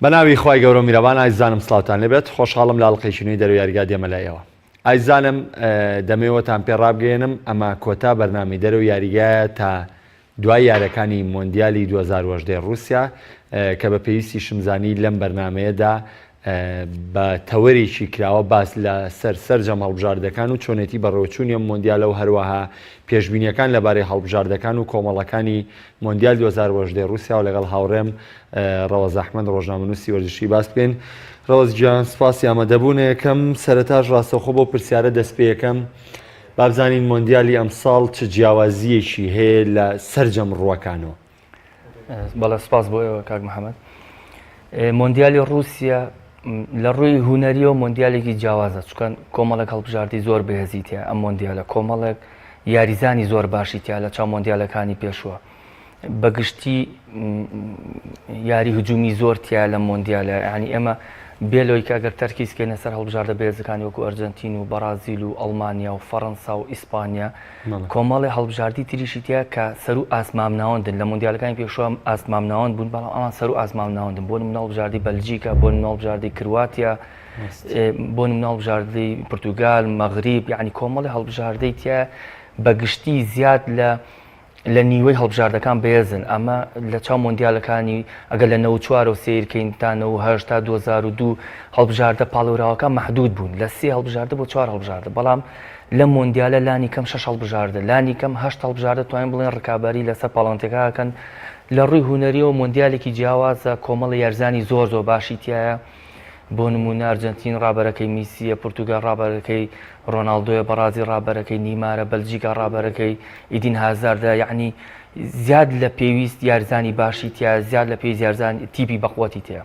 بەناوی خی گەورە میرەوان ئایزانم سلااوان لێبێت خۆشحاڵم لە ئەڵلقەیشنەوەی دەروی یاریگا دێمەلایەوە. ئایزانم دەمەوەتان پێ ڕابگەێنم ئەمە کۆتا بەرنامی دەرەوە یاریگایە تا دوای یاریەکانی مۆندیالی 2010 رووسیا کە بە پێویستی شمزانی لەم بەرنمەیەدا بە تەوەرێکی کراوە باس لە سەرجەم هەڵبژاردەکان و چۆنێتی بەڕێوەچوونی مۆندیالە و هەروەها پێشبینیەکان لەبارەی هەڵبژاردەکان و کۆمەڵەکانی مۆندیال 2010 رووسیا و لەگەڵ هاوڕێم ڕەوەز ئەحمەد ڕۆژنامەنووسی وەرزشی باس بکەین. ڕەوەز گیان سپاسی ئامادەبوون یەکەم سەرەتاش ڕاستەوخۆ بۆ پرسیارە دەست پێ یەکەم بابزانین مۆندیالی ئەمساڵ چ جیاوازیەکی هەیە لە سەرجەم ڕووەکانەوە. بەڵێ سپاس بۆ ئێوە کاک محەممەد. مۆندیالی رووسیا لە ڕووی هوەریەوە مۆندیالێکی جیاوازە چکەن کۆمەڵێک هەڵبژاردی زۆر بەهێزیتە ئەم مۆندیالە کۆمەڵێک یاریزانی زۆر باشیتیا لە چاو مۆندیالەکانی پێشووە بەگشتی یاری هجومی زۆر تیا لە مۆندیالە ینی ئێمە بێلۆی کەگەر تەرکیزکەینە سەر هەڵبژاردە بەهێزەکانی وەکو ئەرجنتین و بەرازیل و ئەڵمانیا و فەڕەنسا و ئیسپانیا کۆمەڵی هەڵبژاردی تریشیتیا کە سەر و ئاسمامناوەندن لە مۆندیالەکانی پێشوە ئاسمامناوەند بوون بەڵام ئەمان سەر و ئاسمامناوەندن بۆ نمونە هەڵبژاردی بەلجیکا بۆ نمونە هەڵبژاردی کرواتیا بۆ نمونە هەڵبژاردی پورتوگال مەغریب یعنی کۆمەڵی هەڵبژاردەی تیا بەگشتی زیاد لە نیوەی هەڵبژاردەکان بێزن ئەمە لە چاو مۆندیالەکانی ئەگەر لە 94 سیرکەین تا 1970 تا 2002 هەڵبژاردە پاڵێراوەکان مەحدود بوون لە 3 هەڵبژاردە بۆ 4 هەڵبژاردە بەڵام لە مۆندیالە لانی کەم 6 هەڵبژاردە لانی کەم 8 هەڵبژاردە توانین بڵێن ڕکابی لەسەر پاڵەنتێکەکەن لە ڕووی هوەریەوە مۆندیالێکی جیاوازە کۆمەڵی یارزانی زۆر باشی تایە بۆ نمونە ئەرجنتین ڕابەرەکەی میسیە پورتوگال ڕابەرەکەی ڕۆناڵدۆیە بەرازیل ڕابەرەکەی نیمارە بەلجیکا ڕابەرەکەی ئیدین هازاردا یعنی زیاد لە پێویست یارزانی باشی تیا زیاد لە پێویست یارزانی تیپی بەقوەتی تەیە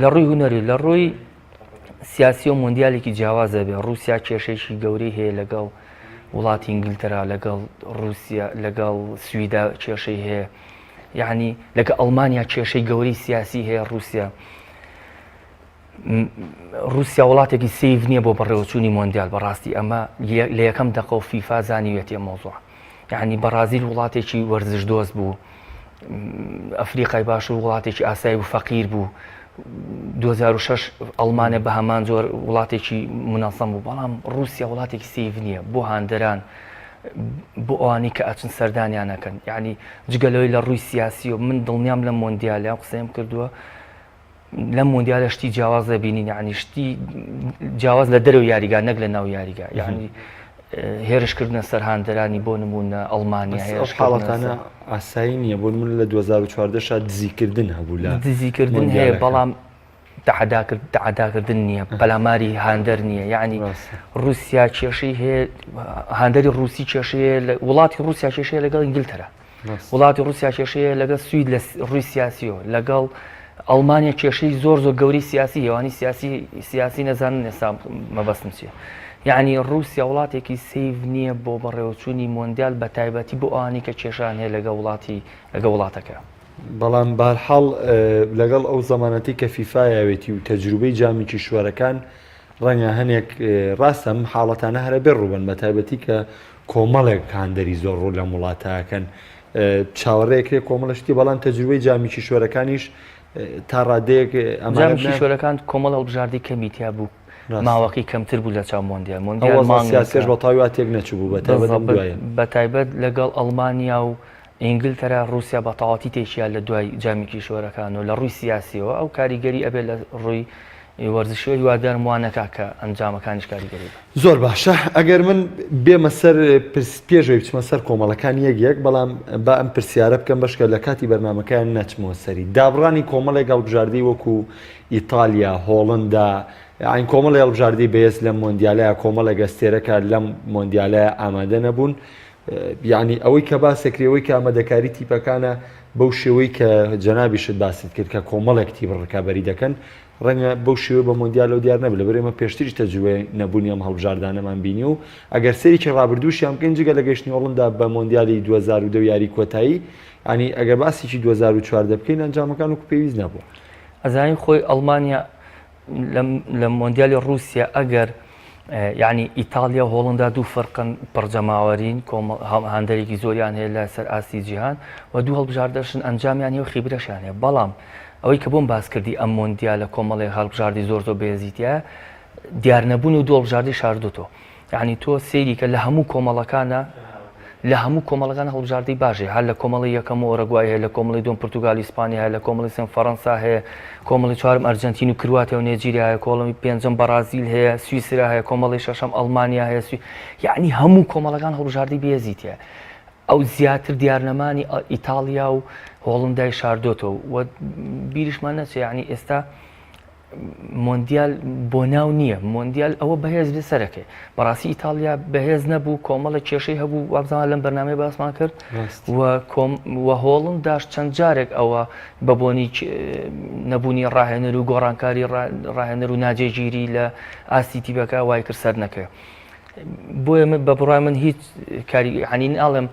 لە ڕووی هوەری لە ڕووی سیاسی و مۆندیالێکی جیاوازە بێ رووسیا کێشەیەکی گەورەی هەیە لەگەڵ وڵاتی ئینگلترا لەگەڵ رووسیا لەگەڵ سویدا کێشەی هەیە یعنی لەگە ئەڵمانیا کێشەی گەوری سیاسی هەیە رووسیا وڵاتێکی سیف نییە بۆ بەڕێوەچوونی مۆندیال بەڕاستی ئەمە لە یەکەم دەقە و فیفا زانیوێتی مۆزوع یعنی بەرازیل وڵاتێکی وەرزش دۆست بوو ئەفریقای باش و وڵاتێکی ئاسایی و فەقیر بوو 2006 ئەڵمانە بە هەمان زۆر وڵاتێکی مناسەم بوو بەڵام رووسیا وڵاتێکی سیف نییە بۆ هاندەران بۆ ئەوانی کە ئەچن سەردانیانەکەن یعنی جگەلەوەی لە ڕووی سیاسی و من دڵنیام لە مۆندیالیان قسەیم کردووە لەم مۆندیالە شتی جیاواز دەبینین یعنی شتی جیاواز لە دەرەوە یاریگا نەک لە ناو یاریگا یعنی هێرشکردنە سەر هاندەرانی بۆ نمونە ئەڵمانیا هێرش حاڵەتانە ئاسایی نییە بۆ نمونە لە 2014 دزیکردن هەبوو لە دزیکردن هەیە بەڵام تەعاداکردن نییە پەلاماری هاندەر نییە یعنی رووسیا کێشەی هەیە هاندەری رووسی کێشەیە وڵاتی رووسیا کێشەیە لەگەڵ ئینگلترا وڵاتی رووسیا کێشەیە لەگەڵ سوید لە ڕووی سیاسیەوە لەگەڵ ئەڵمانیا کێشەی زۆر گەوری سیاسی هێوانی سیاسی نەزانن ئێستا مەبەستم چیە یعنی رووسیا وڵاتێکی سیف نییە بۆ بەڕێوەچوونی مۆندیال بە تایبەتی بۆ ئەوانی کە کێشان هەیە لەگە وڵاتەکە بەڵام بارحاڵ لەگەڵ ئەو زەمانەتی کە فیفایەوێتی و تەجروبەی جامی کیشوەرەکان ڕەنگە هەنێک ڕاستەم حاڵەتانە هەرە بێ ڕوبن بە تایبەتی کە کۆمەڵێک هاندەری زۆر ڕوو لە وڵاتەکەن چاوەڕێکرێ کۆمەڵشتی بەڵام تەجروبەی جامی کیشوەرەکانیش تا ڕادەیەک ئەمە کیشوەرەکان کۆمەڵ هەڵبژاردی کەمیتیا بوو ماوەقی کەمتر بوو لە چاو مۆندیال سیاسیش بە تاوی تێک نەچوو بوو بە تایبەت لەگەڵ ئەڵمانیا و ئینگلترا رووسیا بە تەواتی تێکیان لە دوای جامی کیشوەرەکان و لە ڕووی سیاسیەوە ئەو کاریگەری ئەبێت لە ڕووی وەرزشی هیوادارم وانەکە کە ئەنجامەکانیش کاریگەری زۆر باشە ئەگەر من بێمە سەر پێشەوەی بچمە سەر کۆمەڵەکان یەک بەڵام با ئەم پرسیارە بکەم بەشکە لە کاتی بەرنامەکان نەچمەوە سەری دابڕانی کۆمەڵێک هەڵبژاردی وەکو ئیتالیا هۆڵندا ئاین کۆمەڵی هەڵبژاردی بەهێز لە مۆندیالەیە کۆمەڵە گەستێرەکە لەم مۆندیالەیە ئامادە نەبوون یعنی ئەوەی کە باسەکرێەوەی کە ئامادەکاری تیپەکانە بەو شێوەی کە جەنابیشت باست کرد کە کۆمەڵێک تیپ ڕکابەری دەکەن ڕەنگە بەو شێوە بە مۆندیالەوە دیار نەبێت لەبەر ئێمە پێشتری تەجروبە نەبوونی ئەم هەڵبژاردانەمان بینی و ئەگەر سەرێکی ڕابردووشیان بکەین جگە لە گەشتنی هۆڵندا بە مۆندیالی 2010 یاری کۆتایی ینی ئەگەر باسێکی 2014 بکەین ئەنجامەکان وەکو پێویست نەبووە ئەزانین خۆی ئەڵمانیا لە مۆندیالی رووسیا ئەگەر یعنی ئیتالیا و هۆڵندا دوو فەرقن پڕجەماوەرین هاندەرێکی زۆریان هەیە لە سەر ئاستی جیهان و دوو هەڵبژاردەشن ئەنجامیان هەیە و خیبرەشیان هەیە بەڵام ئەوەی کە بۆم باس کردی ئەم مۆندیالە کۆمەڵی هەڵبژاردی زۆر بێزیتە دیارنەبوون و دۆڵبژاردی شاردوتۆ یعنی تۆ سەیری کە لە هەموو کۆمەڵەکانە لە هەموو کۆمەڵەکان هەڵبژاردی باشێ هەر لە کۆمەڵی یەکەم ئۆرەگوای هەیە لە کۆمەڵی دوم پرتوگال ئیسپانیا هەیە لە کۆمەڵی سێم فەڕەنسا هەیە کۆمەڵی چوارم ئەرجەنتین و کرواتیا و نێجیریا هەیە کۆڵمی پێنجەم بەرازیل هەیە سویسرا هەیە کۆمەڵی شەشەم ئەڵمانیا هەیە یعنی هەموو کۆمەڵەکان هەڵبژاردی بێزیتە ئەو زیاتر دیارنەمانی ئیتالیا و هۆڵندای شاردۆتەوە و بیریشمان نەچێ یعنی ئێستا مۆندیال بۆ ناو نییە مۆندیال ئەوە بەهێز بێسەرەکەی بەڕاستی ئیتالیا بەهێز نەبوو کۆمەڵە کێشەی هەبوو وابزانە لەم بەرنامەی باسمان کرد و هۆڵند داشت چەند جارێک ئەوە بەبوونی نەبوونی ڕاهێنەر و گۆڕانکاری ڕاهێنەر و ناجێگیری لە ئاستی تیبەکە وای کرد سەر نەکەوێ بۆیە من بە بڕای من هیچ کاری هەنین ئاڵم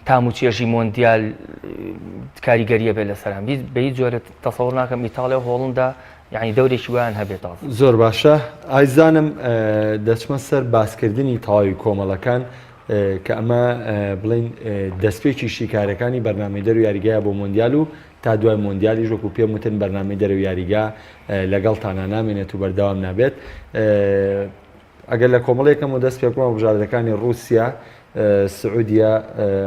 تام و چێژی مۆندیال کاریگەریە بێت لەسەران بە هیچ جۆرە تەسەوڕ ناکەم ئیتالیا و هۆڵندا یعنی دەورێکی وایان هەبێت زۆر باشە ئایزانم دەچمە سەر باسکردنی تەواوی کۆمەڵەکان کە ئەمە بڵین دەستپێکی شیکارەکانی بەرنامەی دەرو یاریگایە بۆ مۆندیال و تا دوای مۆندیالی ژۆک و پێم وتن بەرنامەی دەرو یاریگا لەگەڵتانە نامێنێت و بەردەوام نابێت ئەگەر لە کۆمەڵێکەکەم و دەست پێکوە بژاردەکانی رووسیا سعودیا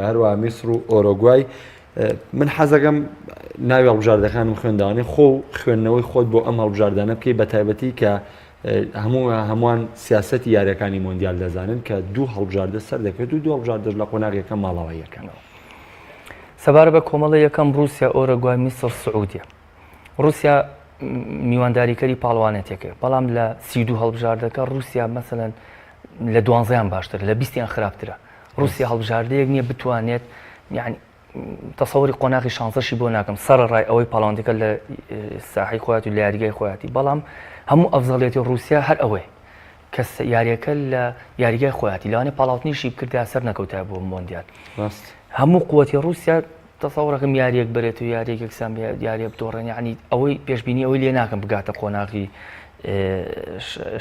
هەروە میسر و ئۆرۆگوای من حەزەکەم ناوی هەڵبژاردەکانم خوێنداوانێ خۆ خوێندنەوەی خۆت بۆ ئەم هەڵبژاردانە بکەی بە تایبەتی کە هەمووان سیاسەتی یاریەکانی مۆندیال دەزانن کە دوو هەڵبژاردە سەر دەکرێت و دوو هەڵبژاردەش لە قۆناغیەکە ماڵەوە یەکەنەوە سەبارە بە کۆمەڵە یەکەم رووسیا ئۆرۆگوای میسر سعودیا رووسیا میوانداریکەری پاڵوانێتێکە بەڵام لە 32 هەڵبژاردەکە رووسیا مەسەلەن لە 12یان باشتر لە 20یان خراپترە رووسیا هەڵبژاردەیەک نییە بتوانێت یعنی تەسەوری قۆناغی شانزەشی بۆ ناکەم سەرڕای ئەوەی پاڵاوانەکە لە ساحی خۆیاتی و لە یاریگای خۆیاتی بەڵام هەموو ئەفزەڵێتی رووسیا هەر ئەوەی کە یاریەکە لە یاریگای خۆیاتی لەوانێ پاڵاوتنیشی بکردیا سەر نەکەوتای بۆ مۆندیال هەموو قووەتی رووسیا تەسەوڕەکەم یاریەک بێت و یاریەک یەکسان یاریە بدۆڕێن یعنی ئەوەی پێشبینی ئەوەی لێ ناکەم بگاتە قۆناغی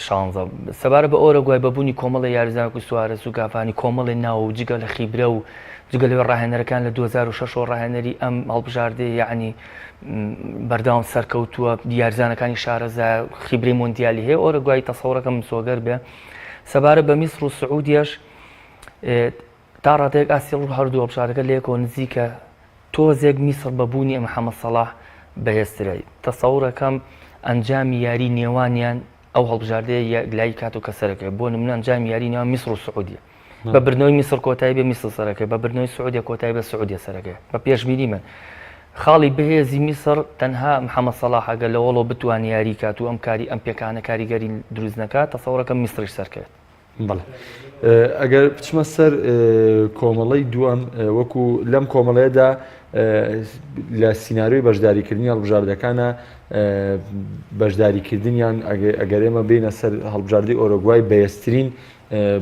شانزە سەبارە بە ئۆرۆگوای بەبوونی کۆمەڵی یاریزانک و سوارەز و گافانی کۆمەڵی ناو و جگە لە خیبرە و جگە لەوێ ڕاهێنەرەکان لە 2006 ڕاهێنەری ئەم هەڵبژاردەیە یعنی بەردەوام سەرکەوتووە یاریزانەکانی شارەزا خیبری مۆندیالی هەیە ئۆرۆگوای تەسەوڕەکەم سۆگەر بێ سەبارە بە میسر و سعودیەش تا ڕاتەیەک ئاسیڵ و هەردوو هەڵبژاردەکە لەیەکەوە نزیکە تۆزێک میسر بەبوونی ئەم محەممەد سەڵاح بەهێزترایی تەسەوڕەکەم ئەنجامی یاری نێوانیان ئەو هەڵبژاردەیە لای کات و کەسەرەکە بۆ نمونە ئەنجامی یاری نێوان میسر و سعودیە بە برنەوەی میسر کۆتایی بە میسر سەرەکە بە برنەوەی سعودیا کۆتایی بە سعودیا سەرەکە بە پێشبینی من خاڵی بەهێزی میسر تەنها محەممەد سەڵاح ئەگە لەوەڵۆ بتوان یاری کات و ئەم کاری ئەم پێکانە کاریگەری دروست نەکات تەسەوڕەکەم میسریش سەرکەوێت بەڵێ ئەگەر بچمە سەر کۆمەڵەی دووەم وەکو لەم کۆمەڵەیەدا لە سیناریۆی بەشداریکردنی هەڵبژاردەکانە بەشداریکردنیان ئەگەر ئێمە بینە سەر هەڵبژاردی ئۆرۆگوای بەهێزترین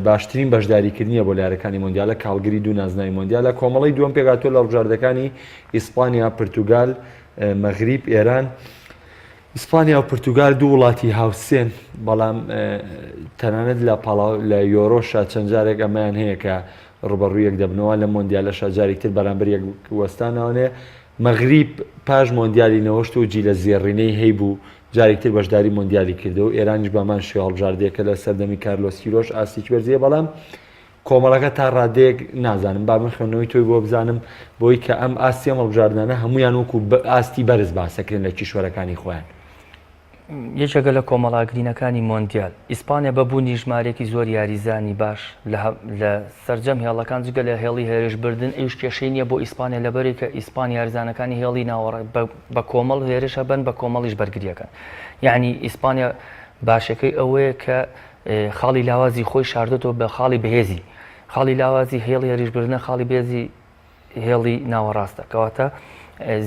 باشترین بەشداریکردنیە بۆ لارەکانی مۆندیالە کاڵگری دوو نازناوی مۆندیالە کۆمەڵی دووەم پێگاتوە لە هەڵبژاردەکانی ئیسپانیا پرتوگال مەغریب ئێران ئیسپانیا و پرتوگال دوو وڵاتی هاوسێن بەڵام تەنانەت لە یۆرۆشە چەند جارێک ئەمەیان هەیە کە ڕوبەڕوویەک دەبنەوە لە مۆندیالە شاجارێکتر بەرامبەر یەک وەستانەوەنێ مەغریب پاش مۆندیالی نەوەشت و جی لە زێڕینەی هەیبوو جارێکتر بەشداری مۆندیالی کردەوە ئێرانیش بەمان شێ هەڵبژاردەیەکە لە سەردەمی کارلۆس کیرۆش ئاستێکی وەرزیە بەڵام کۆمەڵەکە تا ڕادەیەک نازانم با من خوێندنەوەی تۆی بۆ بزانم بۆی کە ئەم ئاستی ئەم هەڵبژاردانە هەمویان وەکو ئاستی بەرز باسەکردن لە کیشوەرەکانی خۆیان یەکێکە لە کۆمەڵاگرینەکانی مۆندیال ئیسپانیا بەبوونی ژمارەیەکی زۆر یاریزانی باش لە سەرجەم هێڵەکان جگە لە هێڵی هێرشبردن ئەوش کێشەی نییە بۆ ئیسپانیا لەبەری کە ئیسپانیا یاریزانەکانی هێڵی ناوەڕێ بە کۆمەڵ هێرشە بن بە کۆمەڵیش بەرگریەکەن یعنی ئیسپانیا باشەکەی ئەوەیە کە خاڵی لاوازی خۆی شاردێتەوە بە خاڵی بەهێزی خاڵی لاوازی هێڵی هێرشبردنە خاڵی بێزی هێڵی ناوەڕاستە کەواتە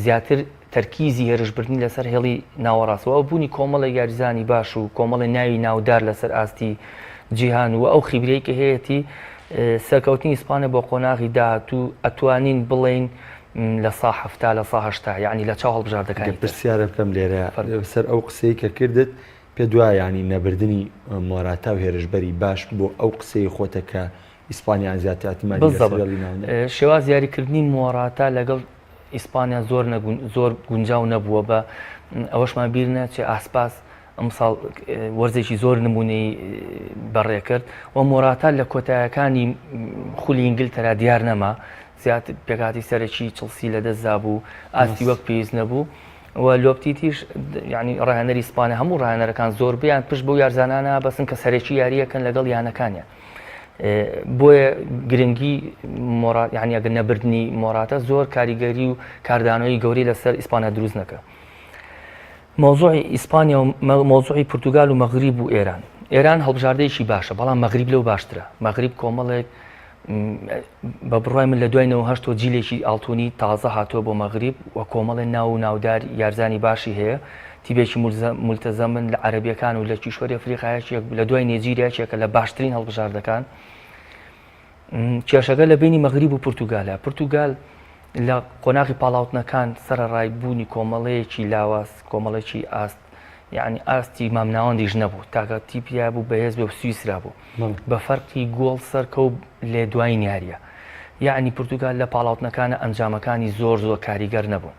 زیاتر تەرکیزی هێرشبردنی لەسەر هێڵی ناوەڕاستەوە بوونی کۆمەڵە یاریزانی باش و کۆمەڵی ناوی ناودار لەسەر ئاستی جیهان و ئەو خیبرەی کە هەیەی سەرکەوتنی ئیسپانیا بۆ قۆناغی داهاتوو ئەتوانین بڵێن لە سا هەفتا لە سا هەشتا یعنی لە چاو هەڵبژاردەکانی پرسیارە بکەم لێرە سەر ئەو قسەی کە کردت پێ دوای ینی نەبردنی مۆراتا و هێرشبەری باش بۆ ئەو قسەی خۆتە کە ئیسپانیا زیاتر ئەتیمانی شێواز یاریکردنی مۆراتا لەگەڵ ئیسپانیا زۆر گونجاو نەبووە بە ئەوەشمان بیر ناچێ ئاسپاس ئەمساڵ وەرزێکی زۆر نمونەی بەڕێکرد و مۆراتا لە کۆتاییەکانی خولی ئینگلتەرا دیار نەما زیاتر پێکاتی سەرەکی چڵسی لەدەستدا بوو ئاستی وەک پێویست نەبوو و لۆپتیتیش ینی ڕاهێنەری ئیسپانیا هەموو ڕاهێنەرەکان زۆر بیان پشت بۆ یارزانانە بەسن کە سەرەکی یاریەکەن لەگەڵ یانەکانیان بۆیە گرنگی ینی ئەگەر نەبردنی مۆراتە زۆر کاریگەری و کاردانەوەی گەورەی لەسەر ئیسپانیا دروست نەکە. مۆزوعی ئیسپانیا و مۆزوعی پورتوگال و مەغریب و ئێران هەڵبژاردەیەکی باشە بەڵام مەغریب لەو باشترە. مەغریب کۆمەڵێک بە بڕای من لە دوای 1970 جیلێکی ئاڵتونی تازە هاتووە بۆ مەغریب و کۆمەڵی ناو و ناودار یارزانی باشی هەیە تیبێکی مولتەزەمن لە عەرەبیەکان و لە کیشوەری ئەفریقایەکێک لە دوای نێجیریاکێکە لە باشترین هەڵبژاردەکان. کێشەکە لە بینی مەغریب و پورتوگالە. پورتوگال لە قۆناغی پاڵاوتنەکان سەرڕای بوونی کۆمەڵەیەکی لاواز کۆمەڵێکی ئاست یعنی ئاستی مامناوەندیش نەبوو تاکە تیپیا بوو بەهێز بێ و سویسرا بوو بە فەرقی گۆڵ سەرکەوت لێ دوای نیاریە. یعنی پورتوگال لە پاڵاوتنەکانە ئەنجامەکانی زۆر کاریگەر نەبوو.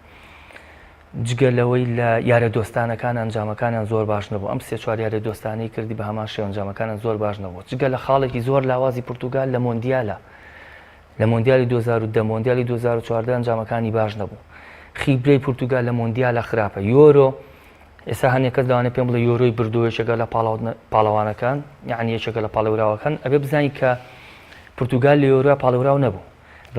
جگە لەوەی لە یارە دۆستانەکان ئەنجامەکانیان زۆر باش نەبوو. ئەم سێ چوار یارە دۆستانەی کردی بە هەمان شێوە ئەنجامەکانیان زۆر باش نەبوو. جگە لە خاڵێکی زۆر لاوازی پورتوگال لە مۆندیالە. لە مۆندیالی 2010 مۆندیالی 2014 ئەنجامەکانی باش نەبوو. خیبرەی پورتوگال لە مۆندیالە خراپە. یۆرۆ ئێستا هەنێک کەس لەوانەیە پێم بڵێ یۆرۆی بردووە یەکێکە لە پاڵەوانەکان یعنی یەکێکە لە پاڵەوراوەکان ئەبێ بزانین کە پورتوگال لە یۆرۆ پاڵەوراو نەبوو.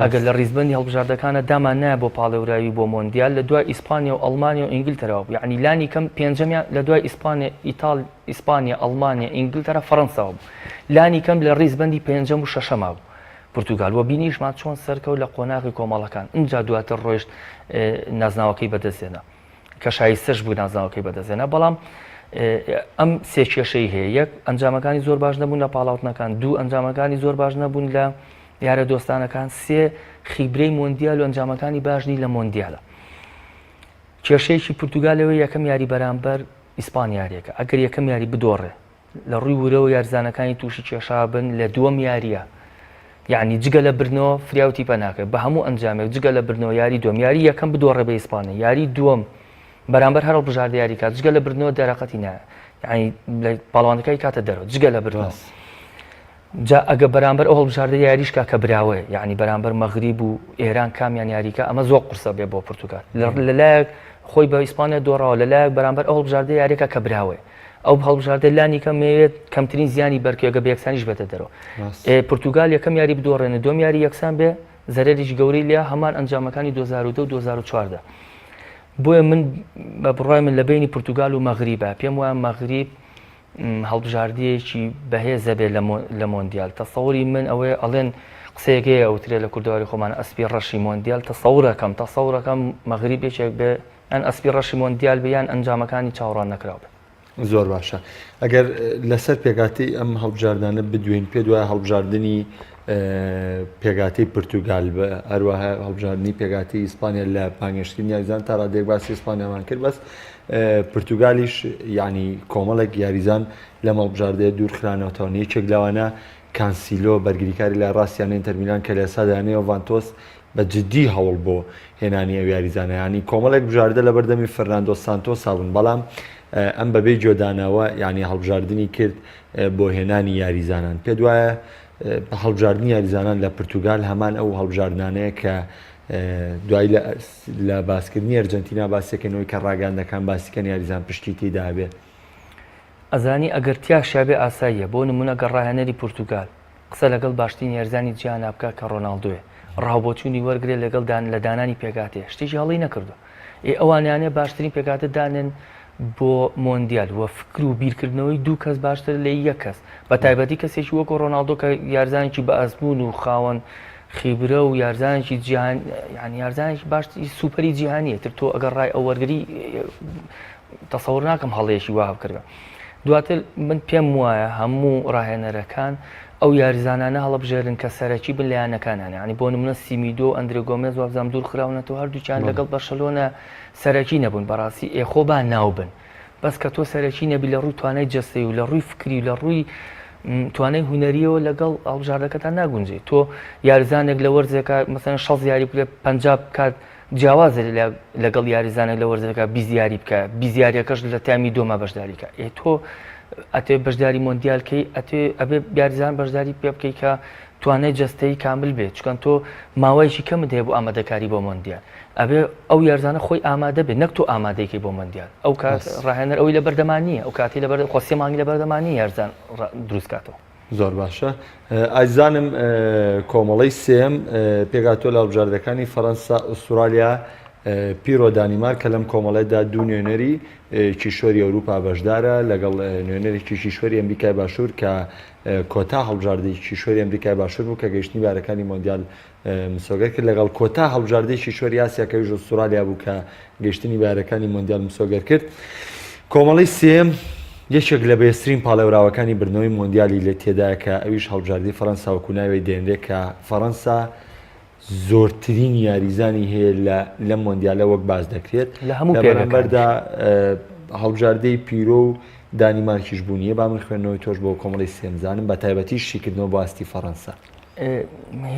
ئەگەر لە ڕیزبەندی هەڵبژاردەکانە دامان نایە بۆ پاڵەوراوی بۆ مۆندیال لە دوای ئیسپانیا و ئەڵمانیا و ئینگلتەرەوە بوو. یعنی لانی کەم پێنجەمیان لە دوای ئیسپانیا ئەڵمانیا ئینگلتەرا فەڕەنساوە بوو. لانی کەم لە ڕیزبەندی پێنجەم و شەشەما بوو. پورتوگال وە بینیشمان چۆن سەرکەوت لە قۆناغی کۆمەڵەکان اینجا دواتر ڕۆیشت نازناوەکەی بەدەستێنە کە شایستەش بوو نازناوەکەی بەدەستێنە. بەڵام ئەم سێ کێشەی هەیە. یەک ئەنجامەکانی زۆر باش نەبوون لە پاڵاوتنەکان، دوو ئەنجامەکانی زۆر باش نەبوون لە یارە دۆستانەکان، سێ خیبرەی مۆندیال و ئەنجامەکانی باشنی لە مۆندیالە. کێشەیەکی پورتوگالەوەی یەکەم یاری بەرامبەر ئیسپانیاریەکە ئەگەر یەکەم یاری بدۆڕێ لە ڕووی ورەوە یارزانەکانی تووشی کێشا بن لە دووەم یاریە یعنی جگە لە برنەوە فریاوتی پە ناکەێت بە هەموو ئەنجامێک جگە لە برنەوە یاری دوم یاری یەکەم بدۆڕێ بە ئیسپانیا یاری دووەم بەرامبەر هەر بژاردە یاری کات جگە لە برنەوە دەرەقەتی نایە یعنی پاڵوانەکەی کاتە دەرەوە جگە لە برنەوە جا ئەگە بەرامبەر ئەو هەڵبژاردە یاریشکا کە براوەیە یعنی بەرامبەر مەغریب و ئێران کامیان یاریکە ئەمە زۆر قورسە بێ بۆ پورتوگال لەلایەک خۆی بە ئیسپانیا دۆڕەوە لەلایەک بەرامبەر ئەو هەڵبژاردە یاریەکە کە براوەیە ئەو هەڵبژاردە لانی کەمەوێت کەمترین زیانی بەرکێگە بە یەکسانیش بێتە دەرەوە. پورتوگال یەکەم یاری بدۆڕێنە دوم یاری یەکسان بێ زەرێریش گەورەی لێ هەمان ئەنجامەکانی 2002 و 2014. بۆیە من بە بڕای من لە بینی پورتوگال و مەغریبە پێم وایە مەغریب هەڵبژاردەیەکی بەهێزە بێت لە مۆندیال. تەسەوری من ئەوەیە ئەڵێن قسەیەکەیە ئەوترێ لە کوردەواری خۆمان ئەسپی ڕەشی مۆندیال تەسەورەکەم مەغریب یەکێک بێ یان ئەسپی ڕەشی مۆندیال بێ یان ئەنجامەکانی چاوەڕوان نەکراو بێ. زۆر باشە. ئەگەر لەسەر پێگاتی ئەم هەڵبژاردانە بدوین پێ دوای هەڵبژاردننی پێگاتی پورتوگال بە هەروەها هەڵبژاردننی پێگاتی ئیسپانیا لە پانگشتنی یاریزان تا ڕادێک باسی ئیسپانیامان کرد بەس پورتوگالیش ینی کۆمەڵێک یاریزان لە هەڵبژاردەیە دوورخرانەوەتەوە یەکێک لەوانە کانسیلۆ بەرگریکاری لە ڕاستیانە ئینتەرمیلان کە لە سادانەوە ڤانتۆس بە جددی هەوڵ بۆ هێنانی ئەو یاریزانە ینی کۆمەڵێک بژاردە لە بەردەمی فەرناندۆ سانتۆس هاون بەڵام ئەم بەبێ جۆدانەوە ینی هەڵبژاردننی کرد بۆ هێنانی یاریزانان. پێ دوایە هەڵبژاردننی یاریزانان لە پورتوگال هەمان ئەو هەڵبژاردنانەیە کە دوای لە باسکردنی ئەرجەنتینا باسیەکەنەوەی کە ڕاگەاندەکان باسیکەن یاریزان پشتی تێدا بێت. ئەزانی ئەگەر تیاشابێ ئاساییە بۆ نمونە گەڕاهێنەری پورتوگال قسە لەگەڵ باشترین یاریزانی جیهان بکە کە ڕۆناڵدۆیە ڕاوبۆچوونی وەرگێ لەگەڵ لە دانانی پێکاتێ شتێکی هەڵی نەکردو. ئەوانیانێ باشترین پێکاتە دانن بۆ مۆندیال وە فکر و بیرکردنەوەی دوو کەس باشتر لە یەک کەس بە تایبەتی کەسێکی وەکو ڕۆناڵدۆ کە یارزانێکی بە ئەزمون و خاوەن خیبرە و یارزانێکی جیهان یعنی یارزانێکی باشتری سوپەری جیهانیە تر تۆ ئەگەر ڕای ئەو وەرگری تەسەوور ناکەم هەڵەیەکی وا بکردە. دواتر من پێم وایە هەموو ڕاهێنەرەکان ئەو یاریزانانە هەڵبژێرن کە سەرەکی بن لە یانەکانیان ینی بۆ نمونە سیمیدۆ ئەندرێ گۆمێز وابزانام دوور خراونەتەوە هەردووچیان لەگەڵ بەرشەلۆنە سەرەکی نەبوون بەڕاستی ئێخۆبان ناوبن بەس کە تۆ سەرەکی نەبی لە ڕووی توانای جەستەی و لە ڕووی فکری و لە ڕووی توانای هونەریەوە لەگەڵ هەڵبژاردەکەتان ناگونجێت. تۆ یاریزانێک لە وەرزێکە مەسەڵەن 6 یاری پێ 50 کات جیاوازە لەگەڵ یاریزانە لە وەرزەکە بیزیاری بکە بیزیاریەکەش لە تامی دۆمە بەشداریکە تۆ ئەتێ بەشداری مۆندیالکەی ئەبێ یاریزان بەشداری پێ بکەی کە توانای جەستەی کامل بێت چکەن تۆ ماوەیەکی کەمت هەیە بۆ ئامادەکاری بۆ مۆندیال ئەبێ ئەو یارزانە خۆی ئامادە بێت نەک تۆ ئامادەیەکی بۆ مۆندیال ئەو کات ڕاهێنەر ئەوی لە بەردەمانیە ئەو کاتی لە خۆسی مانگی لە بەردەمانی یارزان دروستکاتەوە زۆر باشە ئازانم کۆمەڵی سێم پێگاتۆ لە هەڵبژاردەکانی فەڕەنسا ئوسترالیا پیرۆ دانیمارکە لەم کۆمەڵێدا دوو نوێنەری کیشۆری ئەوروپا بەشدارە لەگەڵ نوێنەرێکی کیشۆری ئەمریکای باشوور کە کۆتا هەڵبژاردەی کیشۆری ئەمریکای باشوور بوو کە گەیشتنی بارەکانی مۆندیال مسۆگەر کرد لەگەڵ کۆتا هەڵبژاردەی کیشۆری ئاسیا کە ئوسترالیا بوو کە گەیشتنی بارەکانی مۆندیال مسۆگەر کرد کۆمەڵی سێم یەکێک لە بەهێزترین پاڵێوراوەکانی بردنەوەی مۆندیالی لە تێدایە کە ئەویش هەڵبژاردەی فەڕەنسا وەکو ناوی دێنرێت کە فەڕەنسا زۆرترین یاریزانی هەیە لە مۆندیالە وەک باز دەکرێت لە هەموو پێرەمبەردا هەڵبژاردەی پیرۆ و دانیمارکیش بوونیە با من خوێندنەوەی تۆش بۆ کۆمەڵی سێمزانم بە تایبەتی شیکردنەوە بۆ ئاستی فەڕەنسا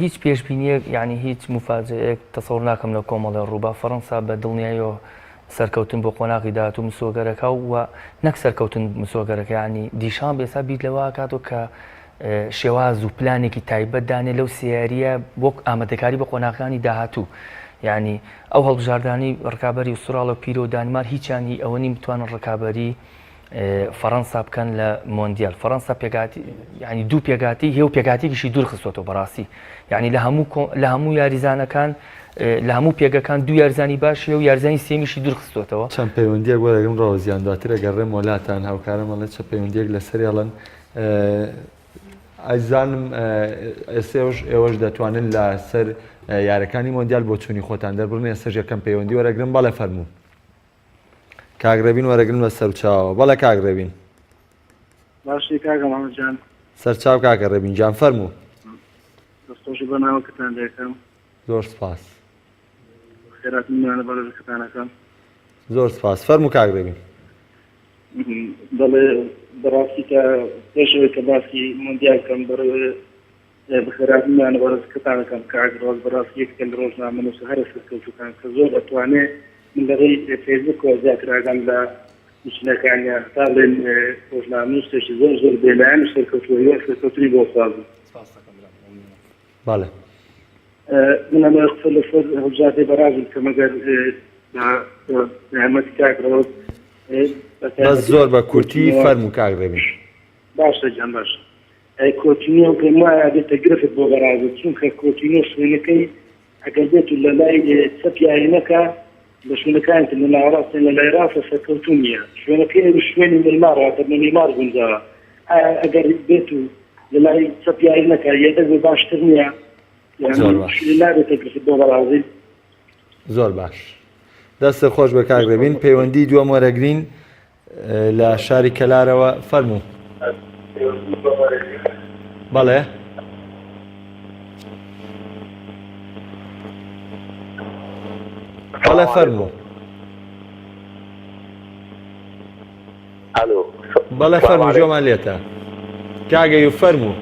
هیچ پێشبینیەک یعنی هیچ مفاجەیەک تەسەوڕ ناکەم لە کۆمەڵە ڕووبا فەڕەنسا بە دڵنیاییەوە سەرکەوتن بۆ قۆناغی داهات و مسۆگەرەکە و نەک سەرکەوتن مسۆگەرەکە ینی دیشان بێسا بیت لەوە کاتۆ کە شێواز و پلانێکی تایبەت دانێ لەو سیاریە بۆ ئامادەکاری بە قۆناغەکانی داهاتوو یعنی ئەو هەڵبژاردانی ڕکابەری ئوستراڵە و پیرۆ و دانمار هیچیانی ئەوە نیم بتوانن ڕکابەری فەڕەنسا بکەن لە مۆندیال فەڕەنسا پێگاتی ینی دوو پێگاتی هێو پێگاتێکیشی دوور خستۆتەوە بەڕاستی یعنی لە هەموو یاریزانەکان لە هەموو پێگەکان دوو یارزانی باشی و یارزانی سێمیشی دوور خستۆتەوە چەند پەیوەندیەک وەرەگەم ڕەوە زیان دواترە گەڕێم وڵاتان هاوکارە مەڵێت چە پەیوەندیەک لەسەر هێڵن ئەزانم ئێوەش دەتوانن لە سەر یارەکانی مۆندیال بۆ چوونی خۆتان دەربڕن ئێستاش یەکەم پەیوەندی وەرەگرن بەڵێ فەرموو کاگرەبین وەرەگرن بە سەرچاوە بەڵێ کاگرەبین باشی کاکە مامەجان سەرچاو کاگەڕێبین جان فەرموو دەستۆشی بە ناوەکەتان دەکەم زۆر سپاس خێرات میانە بەڕێزەکەتانەکەم زۆر سپاس فەرموو کاگرەبین بەڵێ بەڕاستی کە پێشەوەی کە باسی مۆندیالکەم بەخێرات میانە بەڕێزەکەتانەکەم کاگرۆز بەڕاستی یەکێک لە ڕۆژنامە نووسە هەرە سەرکەوتوەکان کە زۆر دەتوانێت من لەڕێی فێسبووکەوە زیاتراگەم لە نووسینەکانیان تا بڵێن ڕۆژنامە نووسێکی زۆر زۆر بێلایەن و سەرکەوتوی بۆ سازم بەڵێ من ئەمە قسە لەسەر هەڵبژاردەی بەرازم کە مەگەر ئەحمەدی کاکرۆز بەس زۆر بە کورتی فەرموو کاگرەبین باشە جان باشە کۆتینیۆ پێم وایە بێتە گرفت بۆ بەرازم چونکە کۆتینیۆ شوێنەکەی ئەگەر بێت و لە لای سەپیایەکە لە شوێنەکان لە ناوەڕاستن لە لای ڕاستە سەرکەوتوو نییە شوێنەکەی شوێنی نەیمارەوە نەیمار گونجاوە ئەگەر بێت و لە لای سەپیایەکە یەدەبێ باشتر نییە نابێتە گرفت بۆ بەرازی زۆر باش دەستە خۆش بە کاگرەبین پەیوەندی دووەم وەرەگرین لە شاری کەلارەوە فەرموو بەڵێ بەڵێ فەرموو بەڵێ فەرموو جۆمان لێتە کاگەی و فەرموو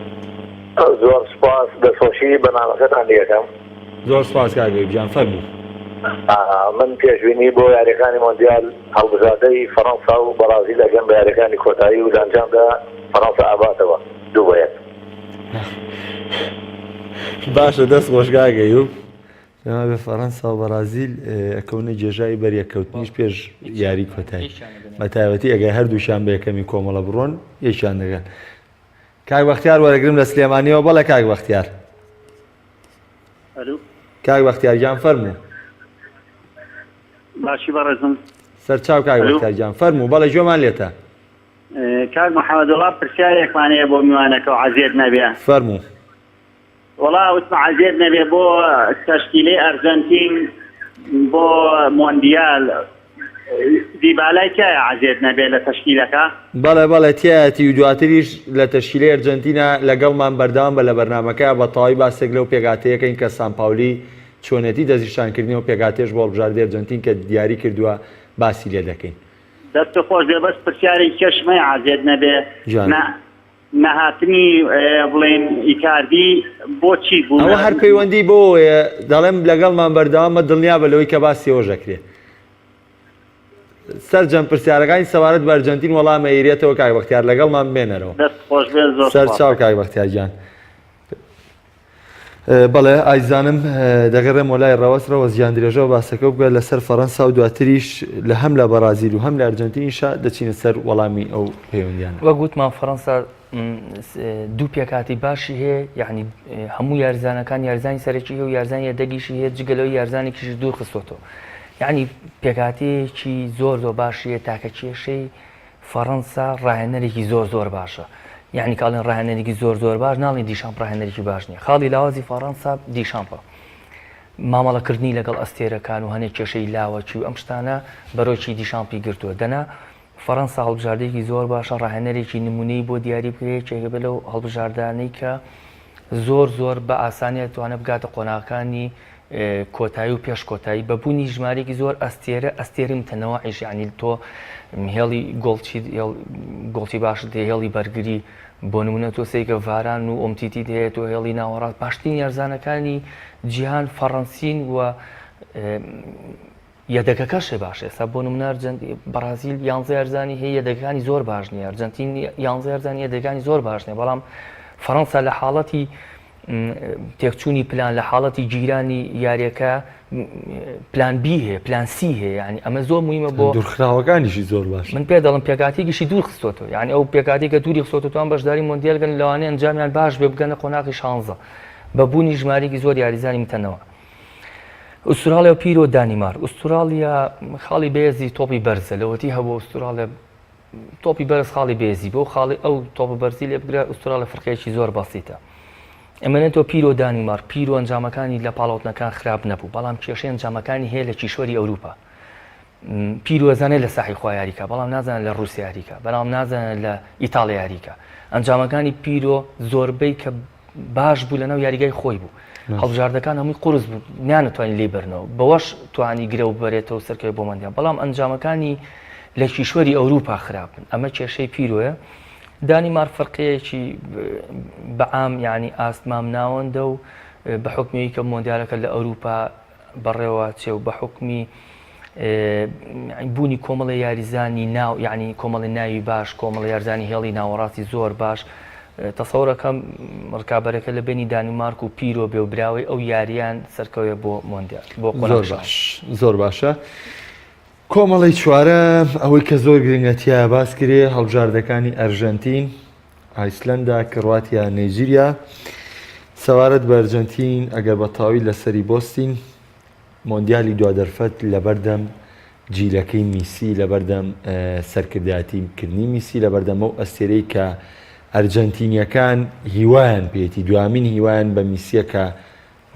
زۆر سپاس دەسۆشی بەنامەکەتان لەکەم زۆر سپاس کاگەی گیان فەرموو من پێشبینی بۆ یاریەکانی مۆندیال هەڵبژاردەی فەڕەنسا و بەرازیل لەگەم بە یاریەکانی کۆتایی و دانجامدا فەڕەنسا ئاباتەوە دوو بە یەک باشە دەست خۆش کاگەی و بە فەڕەنسا و بەرازیل ئەکەونە جێژایی بەریەکەوتنیش پێش یاری کۆتایی بە تایبەتی ئەگەر هەردووشان بە یەکەمی کۆمەڵە بڕۆن یەکیان دەگەن کاک بەختیار وەرەگرم لە سلێمانیەوە بەڵێ کاک بەختیار کاک بەختیار گیان فەرموو باشی بەڕێزم سەرچاو کاک بەختیار گیان فەرموو بەڵێ جۆمان لێتە کاک محەممەدوڵڵا پرسیارێکمانەیە بۆ میوانەکە و عەزیێت نەبێ فەرموو وەڵا وتمە عەزیێت نەبێ بۆ تەشکیلەی ئەرجەنتین بۆ مۆندیال دیبالای کایە عەزیێت نەبێ لە تەشکیلەکە بەڵێ تایەتی و دواتریش لە تەشکیلەی ئەرجەنتینە لەگەڵمان بەردەوام بە لە بەرنامەکە بە تەواوی باسێک لەو پێگاتەیەکەین کە سانپاولی چۆنێتی دەستنیشانکردنی و پێگاتێش بۆ هەڵبژاردەی ئەرجەنتین کە دیاری کردووە باسی لێ دەکەین دەست خۆش بێ بەس پرسیاری کەشمەی عەزیێت نەبێ نەهاتنی بڵێن ئیکاردی بۆچی بوو ئەوە هەر پەیوەندی بۆ دەڵێم لەگەڵمان بەردەوامە دڵنیا بە لەوەی کە باسی ئەوژەکرێ سەرجەم پرسیارەکانی سەوارەت بە ئەرجەنتین وەڵامە ئێرێتەوە کاک بەختیار لەگەڵمان بمێنەرەوە دەست خۆش بێ زۆر سەر چاو کاک بەختیارجان بەڵێ ئایزانم دەگەڕێم وەلای ڕەوەسرەوە زیان درێژەوە باسەکە بگە لەسەر فەڕەنسا و دواتریش لە هەم لە بەرازیل و هەم لە ئەرجەنتینیشا دەچینە سەر وەڵامی ئەو پەیوەندیانە وە گوتمان فەڕەنسا دوو پێکاتی باشی هەیە یعنی هەموو یارزانەکان یارزانی سەرەکی هەیە و یارزانی یەدەگیشی هەیە جگەلەوەی یارزانێکیش دوور خستۆتەوە یعنی پێکاتەیەکی زۆر باشی هەیە تاکە کێشەی فەڕەنسا ڕاهێنەرێکی زۆر باشە یعنی کاڵێن ڕاهێنەرێکی زۆر باش ناڵێن دیشامپ ڕاهێنەرێکی باش نییە خاڵی لاوازی فەڕەنسا دیشامپە مامەڵەکردنی لەگەڵ ئەستێرەکان و هەنێک کێشەی لاوەکی و ئەم شتانە بەرۆکی دیشامپی گرتووە دەنا فەڕەنسا هەڵبژاردەیەکی زۆر باشە ڕاهێنەرێکی نمونەی بۆ دیاری بکرێت چێگە بە لەو هەڵبژاردانەی کە زۆر بە ئاسانیە توانە بگاتە قۆناغەکانی کۆتایی و پێش کۆتایی بەبوونی ژمارێکی زۆر ئەستێرە متەنەوەعیش یعنی تۆ هێڵی گۆڵی باشت هێڵی بەرگری بۆ نمونە تۆ سەیکە ڤاران و ئۆمتیتی هەیە تۆ هێڵی ناوەڕات باشترین یارزانەکانی جیهان فەڕەنسین و یەدەگەکەشێ باشێ سا بۆ نمونە بەرازیل 11 یارزانی هەیە یەدەگەکانی زۆر باش نییە ئەرجەنتین 11 یارزانی یەدەگەکانی زۆر باش نییە بەڵام فەڕەنسا لە حاڵەتی تێکچوونی پلان لە حاڵەتی گیرانی یاریەکە پلان بی هەیە پلان سی هەیە ینی ئەمە زۆر مویمە بۆ دوورخراوەکانیشی زۆر باش من پێ دەڵم پێکاتێکیشی دوور خستۆتەوە یعنی ئەو پێکاتی کە دووری خستۆتەوەیان بەشداری مۆندیالگەن لەوانەیە ئەنجامیان باش بێ بگەنە قۆناغی 16 بەبوونی ژمارەیەکی زۆر یاریزانی متەنەوە ئوسترالیا و پیرۆ دانیمار ئوسترالیا خاڵی بێزی تۆپی بەرزە لەوەتی هەبوو ئوسترالیا تۆپی بەرز خاڵی بێزی بۆ خاڵی ئەو تۆپە بەرزی لێ بگرە ئوسترالیا فڕقەیەکی زۆر بەسیتە ئەمەنێتەوە پیرۆ دانیمار پیرۆ ئەنجامەکانی لە پاڵاوتنەکان خراپ نەبوو بەڵام کێشەی ئەنجامەکانی هەیە لە کیشوەری ئەوروپا پیرۆ ئەزانێت لە ساحی خوا یاریکە بەڵام نازانێت لە رووسیا یاریکە بەڵام نازانێت لە ئیتاڵیا یاریکە ئەنجامەکانی پیرۆ زۆربەی کە باش بوو لەناو یاریگای خۆی بوو هەڵبژاردەکان هەمووی قورس بوو نیانەتوانین لێ بەرنەوە بەوەش توانی گرە و بەرێتەوە سەرکەوێ بۆ مەندیان بەڵام ئەنجامەکانی لە کیشوەری ئەوروپا خراپن ئەمە کێشەی پیرۆیە دانیمار فەرقەیەکی بەعام یعنی ئاسمام ناوەندە و بە حکمی کە مۆندیالەکە لە ئەوروپا بەڕێوە چێ و بە حکمی بوونی کۆمەڵی یاریزانی ناو یعنی کۆمەڵی ناوی باش کۆمەڵی یارزانی هێڵی ناوەڕاستی زۆر باش تەسەورەکەم ڕکابەرەکە لە بینی دانیمارک و پیرۆ بێ و براوی ئەو یاریان سەرکەوێ بۆ مۆندیال بۆ زۆر باشە کۆمەڵی چوارە ئەوەی کە زۆر گرنگەتیە باس کرێ هەڵبژاردەکانی ئەرژەنتین ئایسلەندا کڕواتیا نایجیریا سەوارەت بە ئەرجەنتین ئەگەر بە تاوی لەسەری بۆستین مۆندیالی دوادەرفەت لەبەردەم جیلەکەی میسی لەبەردەم سەرکردایەتیکردنی میسی لەبەردەم ئەو ئەستێرەی کە ئەرجەنتینیەکان هیوایان پێێتی دوامین هیوایان بە میسیە کە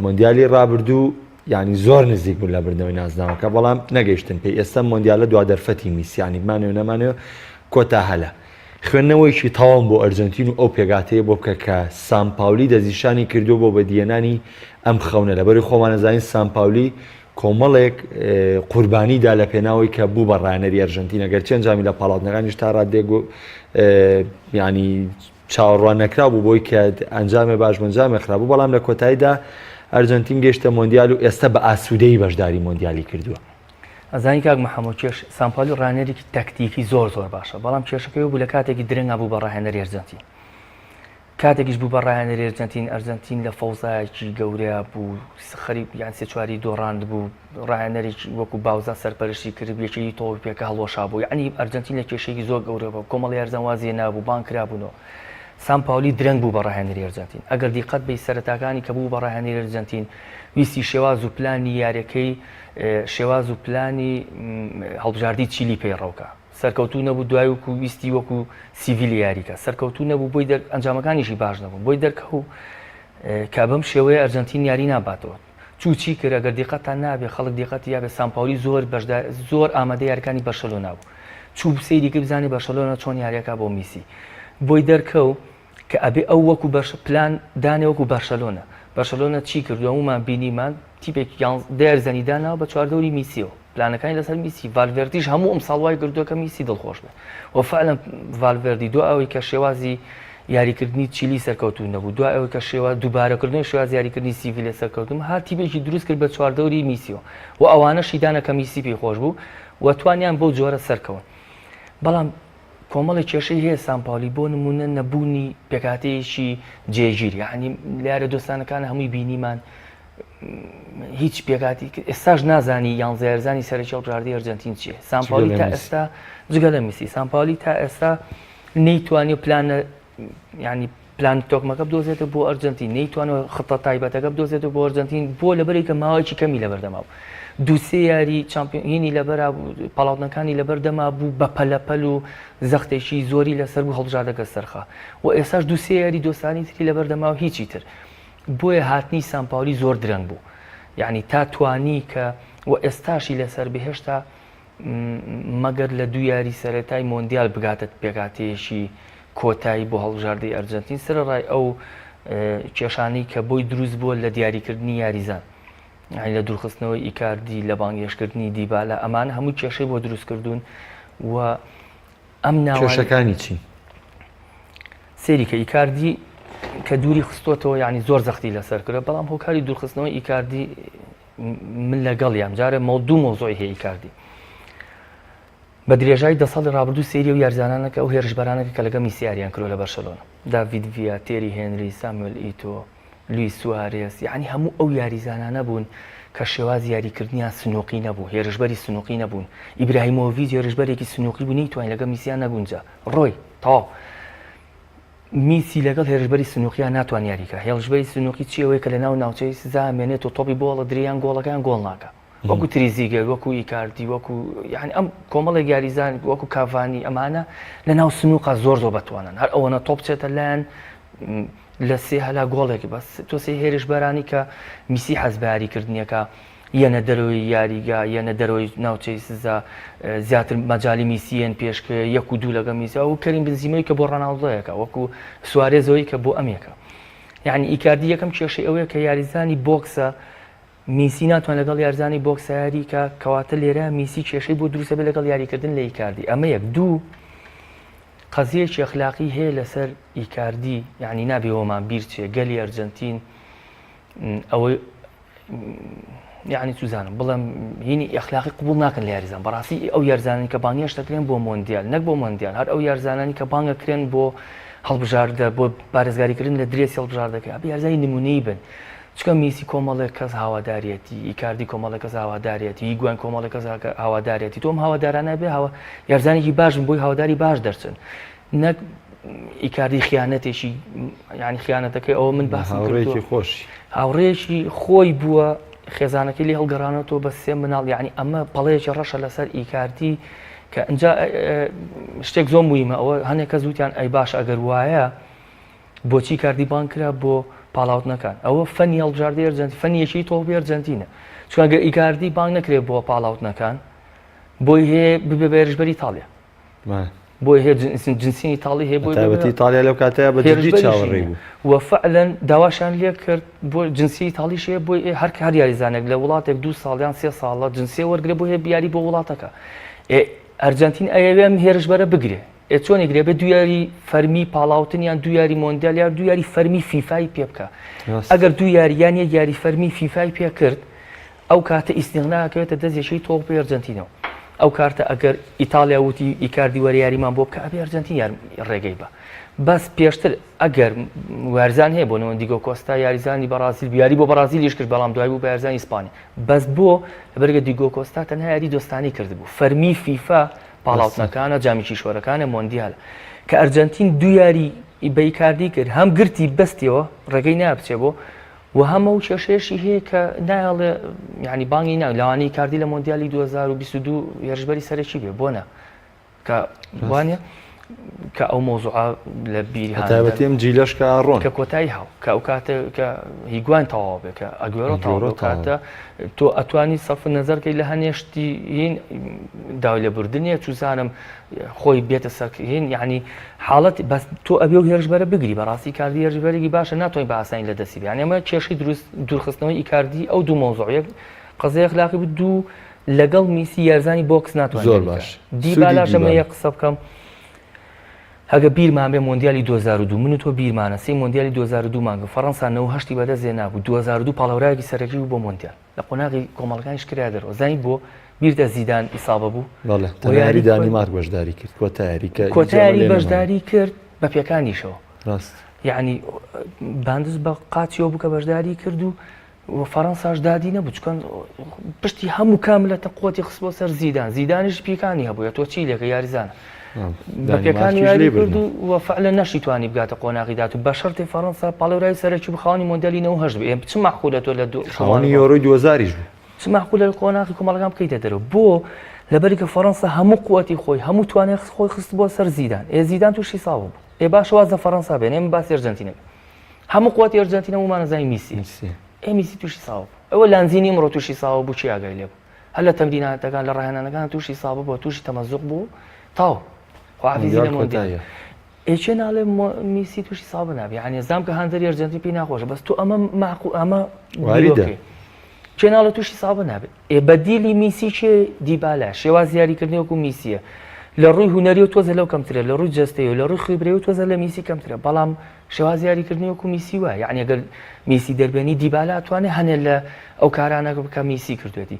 مۆندیالی ڕابردوو ینی زۆر نزیک بوون لە بردنەوەی نازناوەکە بەڵام نەگەیشتن پێی ئێستا مۆندیالە دوادەرفەتی میسیانی بمانێ و نەمانێ کۆتا هەلە خوێندنەوەیکی تاوام بۆ ئەرجەنتین و ئەو پێگاتەیە بۆ بکە کە سامپاولی دەزیشانی کردو بۆ بەدیێنانی ئەم خەونە لەبەری خۆمانەزانین سامپاولی کۆمەڵێک قوربانیدا لە پێناوی کە بوو بە ڕایەنەری ئەرژەنتین ئەگەر چەند جامی لە پاڵاتنەکانیش تا ڕادێک و ینی چاوەڕوان نەکرا بوو بۆی کە ئەنجامێ باش ئەنجامێ خرابوو بەڵام لە کۆتاییدا ئەرجەنتین گەیشتە مۆندیال و ئێستا بە ئاسوودەی بەشداری مۆندیالی کردووە ئەزانی کاک محەممەد کێش سامپالی ڕانێرێکی تەکتیکی زۆر باشە بەڵام کێشەکەی بوو لە کاتێکی درەنگا بوو بە ڕاهێنەری ئەرجەنتین کاتێکیش بوو بە ڕاهێنەری ئەرجەنتین لە فەوزایەکی گەورەیە بوو خەریب یان سێ چواری دۆڕاند بوو ڕاهێنەرێکی وەکو باوزا سەرپەرشتی کرد یەکێکی تۆ پێکە هەڵۆشا بوو یعنی ئەرجەنتین لە کێشەیەکی زۆر گەورە بوو کۆمەڵی یارزەوازیە نابوو بان کرابوونەوە سامپاولی درەنگ بوو بە ڕاهێنەری ئەرجەنتین ئەگەر دیقەت بەی سەرەتاکانی کە بوو بە ڕاهێنەری ئەرجەنتین ویستی شێواز و پلانی یاریەکەی شێواز و پلانی هەڵبژاردی چیلی پێیڕەوکە سەرکەوتو نەبوو دوای وەکو ویستی وەکو سیڤیلی یاریکە سەرکەوتو نەبوو بۆی ئەنجامەکانیشی باش نەبوو بۆی دەرکەوت کە بەم شێوەیە ئەرجەنتین یاری ناباتەوە چی کرد ئەگەر دیقەتان نابێ خەڵک دیقەتی یابێ سامپاولی زۆر ئامادە یاریەکانی بەرشەلۆنا بوو چوو سەیری کرد بزانێ بەرشەلۆنا چۆن یاریەکە بۆ میسی بۆی دەرکەوت کە ئەبێ ئەو وەکو پلان دانێ وەکو بەرشەلۆنا چی کردو هەمومان بینیمان تیپێک دەرزەنی داناوە بە چواردەوری میسیەوە پلانەکانی لەسەر میسی ڤالڤێردیش هەموو ئەم ساڵوای کردووە کە میسی دڵخۆش بێت و فعلا ڤالڤێردی دو ئەوەی کە شێوازی یاریکردنی چیلی سەرکەوتو نەبوو دوای ئەوەی کە شێوە دووبارەکردنی شێواز یاریکردنی سیڤیلە سەرکەوتم هاتی بێکی دروست کرد بە چواردەوری میسیۆ و ئەوانەشی دانەکە میسی پێی خۆش بوو و توانیان بۆ جۆرە سەرکەون بەڵام کۆمەڵی کێشەی هەیە سامپاولی بۆ نمونە نەبوونی پێکاتەیەکی جێگیر یعنی لارە دۆستانەکان هەمووی بینیمان هیچ پێکاتی ئێستاش نازانی یانزارزانی سەرەکی هەڵبژاردنی ئەرجەنتین چیە سامپاولی تا ئێستا جگە لە میسی سامپاولی تا ئێستا نەیتوانی پلانە ینی پلان تۆکمەکە بدۆزێتە بۆ ئەرجەنتین نەیتوانەوە خطە تایبەتەکە بدۆزێتەوە بۆ ئەرجەنتین بۆ لەبەرێکە ماوەیەکی کەمی لەبەردەما بوو دووسێ یاری چامپیۆنی لەبەر پاڵاوتنەکانی لەبەردەما بوو بە پەلەپەل و زەختێکی زۆری لەسەر بوو هەڵبژاردەکە سەرخە و ئێستاش دووسێ یاری دۆستانی تری لەبەردەما و هیچی تر بۆیە هاتنی سامپاولی زۆر درەنگ بوو یعنی تا توانی کە و ئێستاشی لەسەر بهێشتا مەگەر لە دوو یاری سەرەتای مۆندیال بگاتە پێکاتەیەشی کۆتایی بۆ هەڵبژاردنی ئەرجەنتین سەرڕای ئەو کێشانەی کە بۆی دروست بووە لە دیاریکردنی یاریزان لە دوورخستنەوەی ئیکاردی لە بانگێشکردنی دیبالە ئەمان هەموو کێشەی بۆ دروستکردوون و ئەم کێشەکانی چی سێری کە ئیکاردی کە دووری خستۆتەوە ینی زۆر زەختی لەسەر کرد بەڵام هۆکاری دوورخستنەوەی ئیکاردی من لەگەڵیان جارە دوو مۆزۆی هەیە ئیکاردی بە درێژای 10 ساڵی ڕابردوو سێری و یارزانانەکە ئەو هێرشبەرانەکە کە لەگە میسیاریان کرۆ لە بەرشەلۆنە داڤید ڤیا تێری هێنری ساموئێل ئیتۆ لویس سوارێس یعنی هەموو ئەو یاریزانانە بوون کە شێواز یاریکردنیان سنووقی نەبوو هێرشبەری سنووقی نەبوون ئیبراهیمۆڤیچ هێرشبەرێکی سنووقی بوو نەیتوانین لەگە میسیان نەبوونجا ڕۆی تاو میسی لەگەڵ هێرشبەری سنووقیان ناتوان یاریکە هێرشبەری سنووقی چیەوەی کە لە ناو ناوچەی سزا مێنێت و تۆپی بۆڵە دریان گۆڵەکان گۆڵ ناکە وەکو تریزیگە وەکو ئیکاردی وەکو یعنی ئەم کۆمەڵێک یاریزان وەکو کاڤانی ئەمانە لە ناو سنووقە زۆر بەتوانن هەر ئەوەنە تۆپ چێتە لایەن لە سێ هەلا گۆڵێکی بەس تۆ سێ هێرشبەرانی کە میسی حەز بە یاریکردنیەکە یەنە دەرەوەی یاریگا یەنە دەرەوەی ناوچەی سزا زیاتر مەجای میسیەن پێشکە یەک و دوو لەگە میسی ئەو کەریم بنزیمەوەی کە بۆ ڕەناڵدۆیەکە وەکو سوارێزەوەی کە بۆ ئەمێکە یعنی ئیکاردی یەکەم کێشەی ئەوەیە کە یاریزانی بۆکسە میسی ناتوان لەگەڵ یارزانی بۆکس یاریکە کەواتە لێرە میسی کێشەی بۆ دروستە بێ لەگەڵ یاریکردن لە ئیکاردی ئەمە یەک دوو قەزیەکی ئەخلاقی هەیە لەسەر ئیکاردی یعنی نابێەوەمان بیرچێ گەلی ئەرجەنتین ئەوەی یعنی سوزانم بڵێم هینی ئەخلاقی قبول ناکەن لە یاریزان بەڕاستی ئەو یارزانانی کە بانگیش دەکرێن بۆ مۆندیال نەک بۆ مۆندیال هەر ئەو یارزانانی کە بانگەکرێن بۆ هەڵبژاردە بۆ پارێزگاریکردن لە درێسی هەڵبژاردەکە ئەبێ یارزانی نمونەی بن چکە میسی کۆمەڵێک کەس هاوادارەتی ئیکاردی کۆمەڵێک کەس هاوادارەتی هیگوان کۆمەڵێک کەس هاوادارەتی تۆم هاوادارانە بێ یارزانێکی باشن بۆی هاوداری باش دەرچن نەک ئیکاردی خیانەتێکی ینی خیانەتەکەی ئەوە من باسم هاوڕێکی خۆش هاوڕێکی خۆی بووە خێزانەکەی لێ هەڵگەڕانەوە بە سێ مناڵ یعنی ئەمە پەڵەیەکی ڕەشە لەسەر ئیکاردی کە ئەجا شتێک زۆر مویمە ئەوە هەنێک کە زووتیان ئەی باش ئەگەر وایە بۆچی کاردی بان کرا بۆ پاڵاوتنەکان ئەوە فەنی هەڵبژاردنی ئەرجەنتین فەنیەکی تۆپی ئەرجەنتینە چونکە ئەگەر ئیکاردی بانگ نەکرێت بۆ پاڵاوتنەکان بۆی هەیە ببێ بە هێرشبەری ئیتاڵیا بۆی هەیە جنسی ئیتاڵی هەیە بۆی تایبەتی ئیتاڵیا لەو کاتەیە بە جدی چاوەڕێی بوو و فعلەن داواشان لێ کرد بۆ جنسی ئیتاڵیش هەیە بۆی هەر یاریزانێک لە وڵاتێک 2 ساڵیان 3 ساڵە جنسی وەرگرێ بۆ هەیە بیاری بۆ وڵاتەکە ئەرجەنتین ئەوێ ئەم هێرشبەرە بگرێ چۆنی گرێ بە دویاری فەرمی پاڵاوتنیان دویاری مۆندیال یا دویاری فەرمی فیفای پێ بکە ئەگەر دوو یاریان یەک یاری فەرمی فیفای پێ کرد ئەو کاتە ئیسنیغناکەوێتە دەستێکی تۆپی ئەرجەنتینەوە ئەو کارتە ئەگەر ئیتالیا وتی ئیکاردی وەرە یاریمان بۆ بکە ئەبێ ئەرجەنتین ڕێگەی بە بەس پێشتر ئەگەر وارزان هەیە بۆ نەوەندی دیگۆ کۆستا یاریزانی بەرازیل بیاری بۆ بەرازیلیش کرد بەڵام دوای بوو بە یارزانی ئیسپانیا بەس بۆ لەبەرگە دیگۆ کۆستا تەنها یاری دۆستانی کردبوو فەرمی فیفا پاڵاوتنەکانە جامیکی شۆرەکانە مۆندیالە کە ئەرجەنتین دو یاری بەیکاردی کرد هەم گرتی بەستیەوە ڕێگەی نابچێ بۆ و هەمە و کێشەیەشی هەیە کە نایڵێ ینی بانگی ناو لەوانەی کاردی لە مۆندیالی 2022 هێرشبەری سەرەکی بێ بۆ نە کە وانە کە ئەو مۆزوعا لە بیری تایبەتی ئەم جیلەش کە ڕۆن کە کۆتایی هاو کە ئەو کاتە کە هیگوان تەواو بێ کە ئەگوێرە تەواو کاتە تۆ ئەتوانی سەف نەزەرکەی لە هەنێشتی هین داوای لێبوردنیە چوزانم خۆی بێتە سەرهین یعنی حاڵەت بەس تۆ ئەبێ و هێرشبەرە بگری بەڕاستی کاردی هێرشبەرێکی باشە ناتوانین بە ئاسانی لە دەستی یعنی ئەمە کێشەی دوورخستنەوەی ئیکاردی ئەو دوو مۆزوعەیە قەزەی ئەخلاقی بود دوو لەگەڵ میسی یارزانی بۆکس ناتوانین زۆر باش دیبالاشەمە یە قسە بکەم هەگە بیرمان بێ مۆندیالی 2002 من و تۆ بیرمانە سی مۆندیالی 2002 مانگە فەڕەنسا 98 بەدەست نابوو 2002 پاڵەورایەکی سەرەکی بوو بۆ مۆندیال لە قۆناغی کۆمەڵەکانی شکرا دەرەوە زانی بۆ بیردە زیدان ئیسابە بوو یاری دانیمارک بەشداری کرد کۆتاییاری بەشداری کرد بە پێکانیشەوە ڕاست یعنی باندز بە قاچیەوە بوو کە بەشداری کرد و فەڕەنساش دادی نەبوو چکەن پشتی هەموو کاملەتە قوتی خست بۆ سەر زیدانیش پیکانی هەبووە تۆ چی لێکە یاریزانە بە پێکانی یاری کرد و فعلا نەشی توانی بگاتە قۆناغیدات و بە شەرتی فەڕەنسا پاڵەورای سەرەکی بخاونی مۆندیالی 98 بێ چ مەحقولە تۆ لە خاوەنی یۆرۆی 2000 بوو چ مەحقولە قۆناغی کۆمەڵەکان بکەیتە دەرەوە بۆ لەبەری کە فەڕەنسا هەموو قوتی خۆی هەموو توانای خۆی خست بۆ سەر زیدان زیدان تووشی ساوە بوو باش وازە فەڕەنسا بێن ئێمە باسی ئەرجەنتینە هەموو قوتی ئەرجەنتینە ومانە زای میسی میسی تووشی ساوە ئەوە لانزینی ئەمڕۆ تووشی ساوە بوو چی ئاگای لێ بوو هەر لە تەمریناتەکان لە ڕاهێنانەکان تووشی ساوە بۆ تووشی تەمەزوق بوو تاو خواحافیزی لە مۆندیال ئێچێ ناڵێ میسی تووشی ساوە نابێ یعنی زام کە هەندێری ئەرجەنتین پێی ناخۆشە بەس تۆ ئەمە چێ ناڵە تووشی ساوە نابێت بەدیلی میسی چێ دیبالە شێواز یاریکردنیوەکو میسیە لە ڕووی هوەری و تۆزە لەو کەمترە لە ڕووی جەستەیە لە ڕووی خوێبرێ و تۆزە لە میسی کەمترە بەڵام شێواز یاریکردنیوەکو میسی وایە یعنی ئەگەر میسی دەربێنی دیبالە ئەتوانێت هەنێ لە ئەو کارانە بکە میسی کردوێتی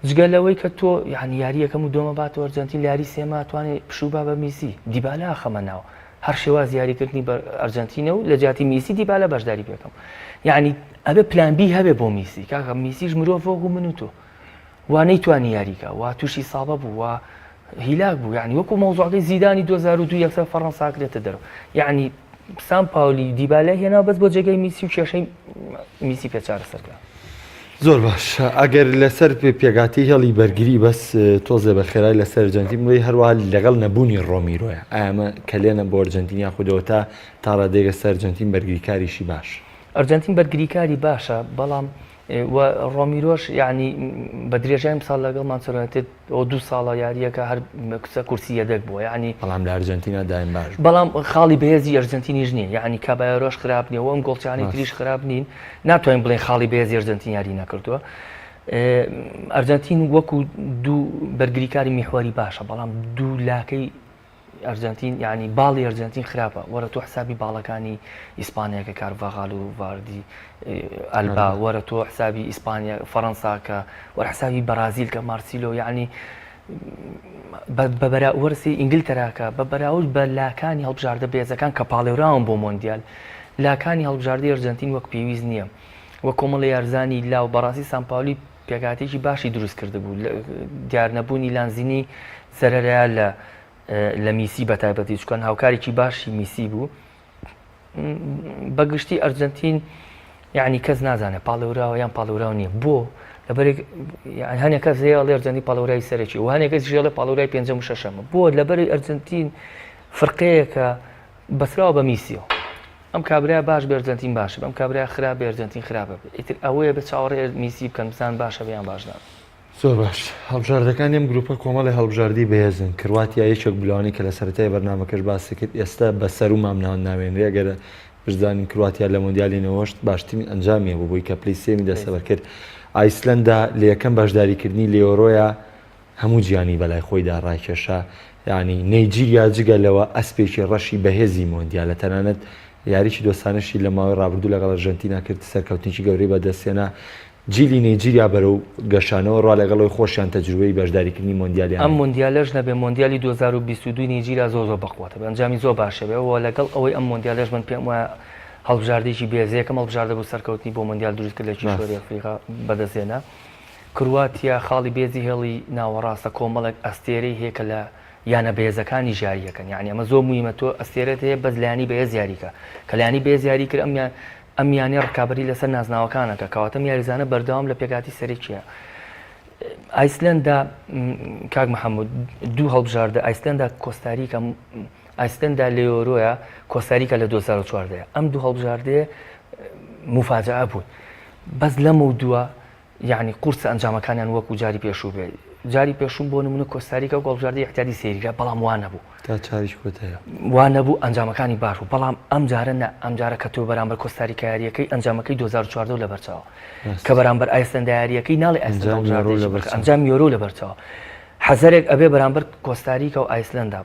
جگەلەوەی کە تۆ یعنی یاری یەکەم و دۆمە باتەوە ئەرجەنتین یاری سێمە ئەتوانێت پشوبا بە میسی دیبالە خەمە ناوە هەر شێواز یاریکردنی بە ئەرجەنتینە و لە جاتی میسی دیبالە بەشداری پێکەم یعنی ئەبێ پلانبی هەبێ بۆ میسی کاکە میسیش مرۆڤ وەکو من و تۆ وا نەیتوانی یاریکە وا تووشی ساڵە بوو وا هیلاک بوو یعنی وەکو مەوزوعەکەی زیدانی 2002 یەکسەر فەڕەنسا کرێتە دەرەوە یعنی سان پاولی دیبالە هێنا بەس بۆ جێگەی میسی و کێشەی میسی پێچارە سەرکە زۆر باش ئەگەر لەسەر پێگاتی هێڵی بەرگری بەس تۆزێ بە خێرای لەسەر ئەرجەنتین بڵێ هەروە لەگەڵ نەبوونی ڕۆمیرۆیە ئەمە کە لێنە بۆ ئەرجەنتینیا خودەوە تا ڕادێگە سەر ئەرجەنتین بەرگریکاریشی باش ئەرجەنتین بەرگریکاری باشە بەڵام ڕۆمیرۆش یعنی بە درێژای ساڵ لەگەڵمان چڕێتێت ئەو 2 ساڵە یاریەکە هەر کچە کورسی یەدەک بووە یعنی بەڵام لە ئەرجەنتینا دایم باش بەڵام خاڵی بەهێزی ئەرجەنتینیش نییە یعنی کابایرۆش خراپ نییە و ئەم گۆڵچانی تریش خراپ نین ناتوانین بڵێن خاڵی بەهێزی ئەرجەنتین یاری نەکردووە ئەرجەنتین وەکو دوو بەرگریکاری میحوەری باشە بەڵام دوو لاکەی ئەرجەنتین یعنی باڵی ئەرجەنتین خراپە وەرە تۆ حسابی باڵەکانی ئیسپانیاکە کارڤاغال و واردی ئەلبا وەرە تۆ حسابی ئیسپانیا فەڕەنساکە وەرە حسابی بەرازیل کە مارسیلۆ یعنی بە وەرسی ئینگلتەراکە بە بەراورد بە لاکانی هەڵبژاردە بێزەکان کە پاڵێراون بۆ مۆندیال لاکانی هەڵبژاردەی ئەرجەنتین وەک پێویست نییە وە کۆمەڵی یارزانی لاو بەڕاستی سانپاولی پێکاتێکی باشی دروست کرده بوو دیارنەبوونی لانزینی سەرەرەیە لە میسی بە تایبەتی چکەن هاوکارێکی باشی میسی بوو بەگشتی ئەرجەنتین یعنی کەس نازانێت پاڵێوراوە یان پاڵێوراو نییە بۆ لەبەرێک هەنێک کەس هەیە ئەرجەنتین پاڵێورای سەرەکی و هەنێک کەس ژێڵێ پاڵێورای پێنجەم و شەشەمە بۆ لەبەر ئەرجەنتین فرقەیەکە بەسراوە بە میسیەوە ئەم کابرای باش بە ئەرجەنتین باشە ئەم کابرای خراپ بە ئەرجەنتین خراپە ئیتر ئەوەیە بە چاوەڕێ میسی بکەن بزان باشە بەیان باشدا زۆر باش هەڵبژاردەکان ئەم گروپە کۆمەڵی هەڵبژاردی بەهێزن کرواتیا یەکێک بلوانی کە لە سەرەتای بەرنامەکەش باسی کرد ئێستا بەسەر و مامناوان ناوێنرێ ئەگەر بزانین کرواتیا لە مۆندیالی نەوەشت باشترین ئەنجامیە بوو بۆی کە پلەی سێمی دەستەبەر کرد ئایسلەندا لە یەکەم بەشداریکردنی لە یۆرۆیە هەموو گیانی بەلای خۆیدا ڕایکێشا یعنی نەیجیریا جگەلەوە ئەسپێکی ڕەشی بەهێزی مۆندیالە تەنانەت یاریی دۆستانەشی لە ماوەی ڕابردوو لەگەڵ ئەرجەنتینا کرد سەرکەوتنیی گەورەی بەدەستێنا جیلی نەیجیریا بەرەو گەشانەوە ڕوا لەگەڵەوەی خۆشیان تەجروبەی بەشداریکردنی مۆندیالیان ئەم مۆندیالەش نەبێ مۆندیالی 2022 نەیجیریا زۆر بەخواتە ئەنجامی زۆر باشە بێەوە لەگەڵ ئەوەی ئەم مۆندیالەش من پێم وایە هەڵبژاردێکی بێزەیەکەم هەڵبژاردە بوو سەرکەوتنی بۆ مۆندیال دروست کرد لە کیشوەری ئەفریقا بەدەستێنا کرواتیا خاڵی بێزی هێڵی ناوەڕاستە کۆمەڵێک ئەستێرەی هەیە لە یانە بێزەکانی ژاریەکەن یعنی ئەمە زۆر مویمە تۆ ئەستێرەت هەیە بەس لایانی بەهێز یاریکە کە لایانی بەهێز یاری کرد ئەم یانەی ڕکابەری لەسەر نازناوەکانەکە کەواتەم یاریزانە بەردەوام لە پێکاتی سەرێکیە ئایسلەندا کاک محەممەد دوو هەڵبژاردە ئایسلەندا کۆستاریکە ئایسلەندا لە یۆرۆیە کۆستاریکە لە 2014 ئەم دوو هەڵبژاردەیە مفاجعە بوون بەس لەمە دووە یعنی قورسە ئەنجامەکانیان وەکو جاری پێشوو بێ جاری پێشوم بۆ نمونە کۆستاریکە و گۆڵبژاردەی احتیاطی سێریرە بەڵام وان نەبوو تا چاریش کۆتەیە وان نەبوو ئەنجامەکانی باش بوو بەڵام ئەم جارە نە ئەم جارە کە تۆ بەرامبەر کۆستاریکا یاریەکەی ئەنجامەکەی 2014 لە بەرچاوە کە بەرامبەر ئایسلەندا یاریەکەی ناڵێ ئەنجام یۆرۆ لە بەرچاوە حەزارێک ئەبێ بەرامبەر کۆستاریکا و ئایسلەندا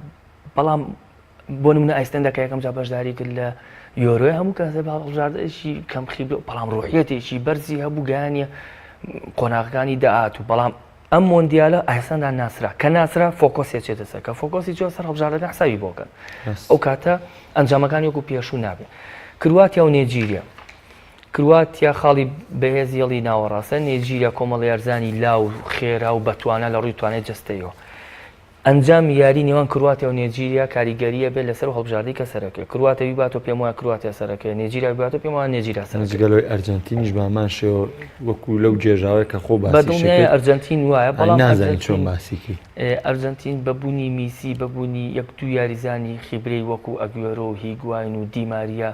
بەڵام بۆ نمونە ئایسلەندا کە یەکەم جا بەشداری کرد لە یۆرۆی هەموو کەسە هەڵبژاردنێکی کەم خیبر بەڵام ڕۆحیەتێکی بەرزی هەبوو گیانیە قۆناغەکانی داهات و بەڵام ئەم مۆندیالە ئایسلەندا ناسرا کە ناسرا فۆکۆسی چێتە سەر کە فۆکۆسی چۆ سەر هەڵبژاردنەکە حسابی بۆکەن ئەو کاتە ئەنجامەکانی وەکو پێشوو نابێت. کرواتیا و نێجیریا کرواتیا خاڵی بەهێز هێڵی ناوەڕاستە، نێجیریا کۆمەڵی یارزانی لاو خێرا و بەتوانە لە ڕووی توانێت جستەیەوە. ئەنجام یاری نێوان کرواتیا و نێجیریا کاریگەریە بێت لەسەر هەڵبژاردنی کە سەرەکەی کرواتەوی باتۆ پێم وایە کرواتیا سەرەکەی، نێجیریا باتۆ پێم وایە نێجیریا سەرەکەی. جگەلەوەی ئەرجەنتینیش بامان شێوە وەکو لەو جێژاوەیە کە خۆ باسی بەدڵنیایە ئەرجەنتین وایە بەڵام نازانین چۆن باسیکی. ئەرجەنتین بەبوونی میسی بەبوونی یەک دوو یاریزانی خیبرەی وەکو ئەگوێرۆ و هیگواین و دیماریا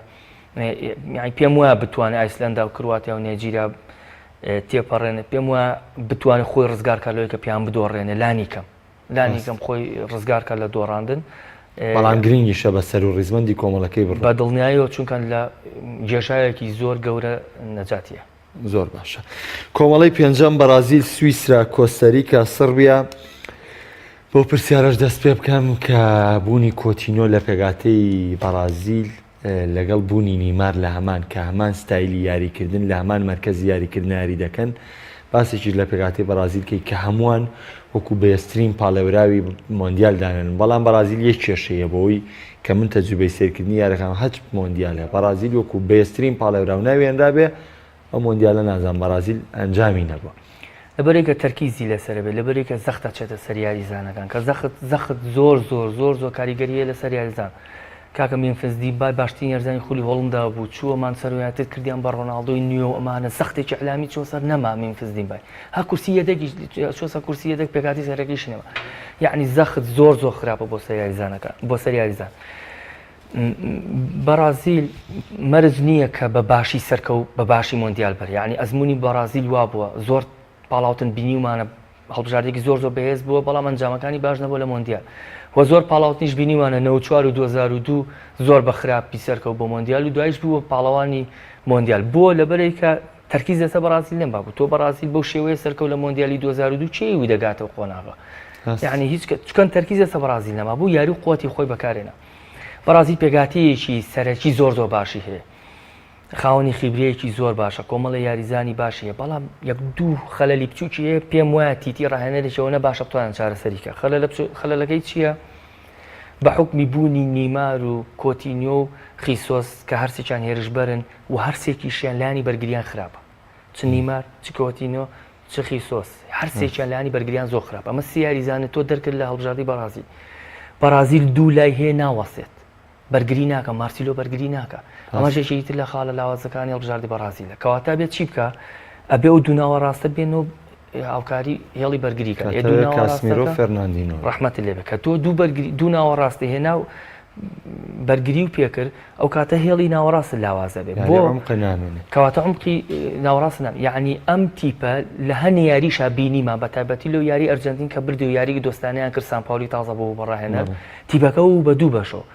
پێم وایە بتوانێت ئایسلەندا و کرواتیا و نێجیریا تێپەڕێنێت، پێم وایە بتوانێت خۆی ڕزگارکەلەوەی کە پیان بدۆڕێنێ لانی کەم خۆی ڕزگارکە لە دۆڕاندن. بەڵام گرنگیشە بە سەر و ڕیزمەندی کۆمەڵەکەی بڕ بە دڵنیاییەوە چونکە لە گێژایەکی زۆر گەورە نەجاتیە. زۆر باشە. کۆمەڵی پێنجەم بەرازیل، سویسرا، کۆستەریکا، سربیا. بۆ پرسیارەش دەست پێ بکەم کە بوونی کۆتینۆ لە پێگاتەی بەرازیل لەگەڵ بوونی نیمار لە هەمان کە هەمان ستایلی یاریکردن لە هەمان مرکزی یاریکردن یاری دەکەن باسێکی لە پێگاتی بەرازیلکەی کە هەمووان وەکو بەهێزترین پاڵێوراوی مۆندیال دانێن، بەڵام بەرازیل یەک کێشەیە بۆی کە من تەجروبەی سێرکردنی یاریەکان هەچ مۆندیالە بەرازیل وەکو بەهێزترین پاڵێوراو ناوێنرا بێ ئەو مۆندیالە نازان بەرازیل ئەنجامی نەبووە. لەبەرێکە تەرکیزی لەسەر بێت، لەبەرێکە زەختە چێتە سەر یاریزانەکان کە زەخت زۆر کاریگەریە لەسەر یاریزان. کاکە مێمفیس دیپای باشترین یارزانی خولی هۆڵندا بوو، چووەمان سەرۆیەتت کردیان بە ڕۆناڵدۆی نیوە ئەمانە سەختێکی ئەعلامی چۆ سەر نەما مێمفیس دیپای ها کورسی یەدەکی چۆ سەر کورسی یەدەک پێکاتی سەرەکەی شنەوە، یعنی زەخت زۆر خراپە بۆ سەر یاریزانەکە بۆ سەر یاریزان. بەرازیل مەرج نییە کە بە باشی سەرکە و بە باشی مۆندیال بەر، یعنی ئەزمموی بەرازیل وا بووە زۆر پاڵاوتن بینیومانە هەڵبژاردێکی زۆر بەهێز بووە بەڵام ئەنجامەکانی باش نەبووە لە مۆندیال و زۆر پاڵاوتنیش بینیوانە 94 و 2002 زۆر بە خراپی سەرکە و بۆ مۆندیال و دوایش بووە پاڵەوانی مۆندیال بۆ لەبەرەی کە تەرکیز لەسەر بەرازیل نەم بابوو تۆ بەرازیل بەو شێوەیە سەرکە و لە مۆندیالی 2002 چێوی دەگاتەوە قۆناغە، یعنی هیچ چکەن تەرکیز لەسەر بەرازیل نەما بوو یاری و قوتی خۆی بەکارێنە. بەرازیل پێگاتیەکی سەرەکی زۆر باشی هەیە، خاوەنی خیبرەیەکی زۆر باشە، کۆمەڵە یاریزانی باشی هەیە، بەڵام یەک دوو خەلەلی بچووکی هەیە پێم وایە تیتی ڕاهێنەرێکەوە نە باشە بتوانن چارەسەریکە. خەلەلەکەی چییە؟ بە حکمی بوونی نیمار و کۆتینیۆ و خیسۆس کە هەرسێکیان هێرشبەرن و هەرسێکیشیان لانی بەرگریان خراپە، چ نیمار چ کۆتینیۆ چ خیسۆس هەرسێکیان لانی بەرگریان زۆر خراپە. ئەمە سی یاریزانە تۆ دەرکرد لە هەڵبژاردی بەرازیل. بەرازیل دوو لای هەیە ناوەسێت بەرگری ناکە، مارسیلۆ بەرگری ناکە، ئەمە ژێکی تر لە خاڵە لاوازەکانی هەڵبژاردی بەرازیلە کەواتە بێت چی بکە ئەبێ و دووناوە ڕاستە بێنەوە هاوکاری هێڵی بەرگریکە کاسمیرۆ فەرناندینۆ ڕەحمەتی لێ بێت کە تۆ دوو ناوەڕاستی هێنا و بەرگری و پێکرد ئەو کاتە هێڵی ناوەڕاست لاوازە بێت بۆ کەواتە عمقی ناوەڕاست نام، یعنی ئەم تیپە لە هەنی یاریشا بینیمان بە تایبەتی لەو یاری ئەرجەنتین کە بردی و یاریی دۆستانیان کرد سانپاولی تازە بۆ بەڕاهێنەر تیپەکە و بە دوو بەشەوە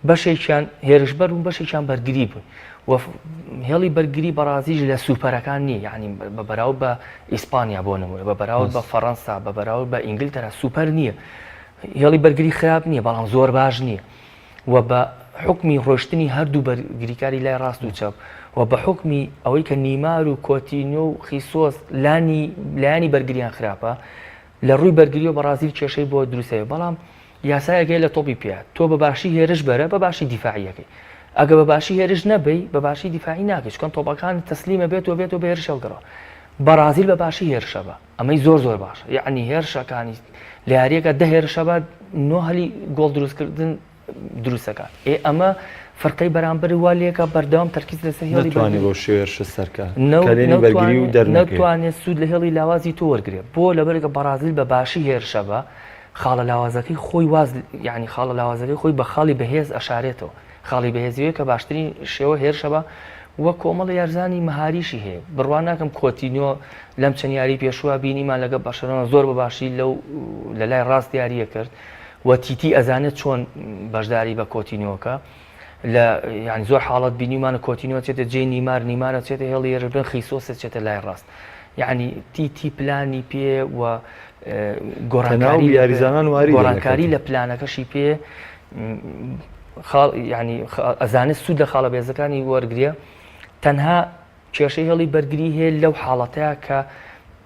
بەشێکیان هێرشبەر و بەشێکیان بەرگری بوون و هێڵی بەرگری بەرازیل لە سوپەرەکان نییە، یعنی بە بەراورد بە ئیسپانیا بۆ نمونە بە بەراورد بە فەڕەنسا بە بەراورد بە ئینگلتەرا سوپەر نییە، هێڵی بەرگری خراپ نییە بەڵام زۆر باش نییە و بە حکمی ڕۆشتنی هەردوو بەرگریکاری لای ڕاست و چەپ و بە حکمی ئەوەی کە نیمار و کۆتینیۆ و خیسۆس لایانی بەرگریان خراپە لە ڕووی بەرگری و بەرازیل کێشەی بۆ دروستەیە، بەڵام یاسایەکەی لە تۆپی پێ تۆ بە باشی هێرش بەرە بە باشی دیفاعیەکەی، ئەگە بە باشی هێرش نەبی بە باشی دیفاعی ناکەی چکەن تۆپەکان تەسلیمە بێتەوە بە هێرش هەڵگەڕەوە. بەرازیل بە باشی هێرشە بە ئەمەی زۆر باشە، یعنی هێرشەکانی لە یاریەکە 10 هێرشە بە 9 هەلی گۆڵ دروستکردن دروستەکە ئەمە فەرقەی بەرامبەر وا لێکە بەردەوام تەرکیز لەسەر هێڵی ناتوانێت بۆ شێرشە سەرکە نەتوانێت سوود لە هێڵی لاوازی تۆ وەرگێت بۆ لەبەرێکە بەرازیل بە باشی هێرشە بە خاڵە لاوازەکەی خۆی واز یعنی خاڵە لاوازەکەی خۆی بە خاڵی بەهێز ئەشارێتەوە، خاڵی بەهێزیەوە کە باشترین شێوە هێرشە بە وە کۆمەڵی یارزانی مەهاریشی هەیە. بڕوان ناکەم کۆتینیۆ لەم چەند یاری پێشوە بینیمان لەگە بەشەرۆنە زۆر بە باشی لە لای ڕاست دیاریە کرد و تیتی ئەزانێت چۆن بەشداری بە کۆتینیۆکە لە یعنی زۆر حاڵەت بینیمانە کۆتینیۆ چێتە جێ نیمارە چێتە هێڵی هێرشبن خیسۆسە چێتە لای ڕاست، یعنی تیتی پلانی پێ و گۆڕانکاری لە پلانەکەشی پێ ینی ئەزانێت سوود لە خاڵە بێزەکانی وەرگریە تەنها کێشەی هێڵی بەرگری هەیە لەو حاڵەتەیە کە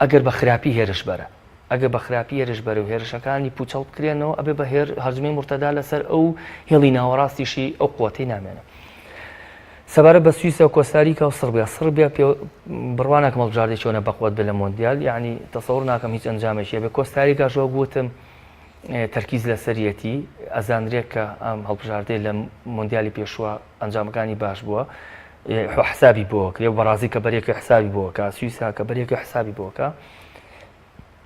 ئەگەر بە خراپی هێرش بەرە ئەگە بە خراپی هێرش بەرە و هێرشەکانی پوچەڵ بکرێنەوە ئەبێ بە هەرزمەی مرتەدا لەسەر ئەو هێڵی ناوەڕاستیشی ئەو قوتەی نامێنە سەبارە بە سویسە و کۆستاریکا و سربیا بڕوانەکەم هەڵبژاردەی چۆنە بەقوت بە لە مۆندیال یعنی تەسەوڕ ناکەم هیچ ئەنجامێکی بێ کۆستاریکا ژۆ گوتم تەرکیز لە سەرەتی ئەزانرێت کە ئەم هەڵبژاردەی لە مۆندیالی پێشووە ئەنجامەکانی باش بووە حسابی بۆ کرێ بەڕازی کە بەرێکی حسابی بۆکە سویسا کە بەرێکی حسابی بۆکە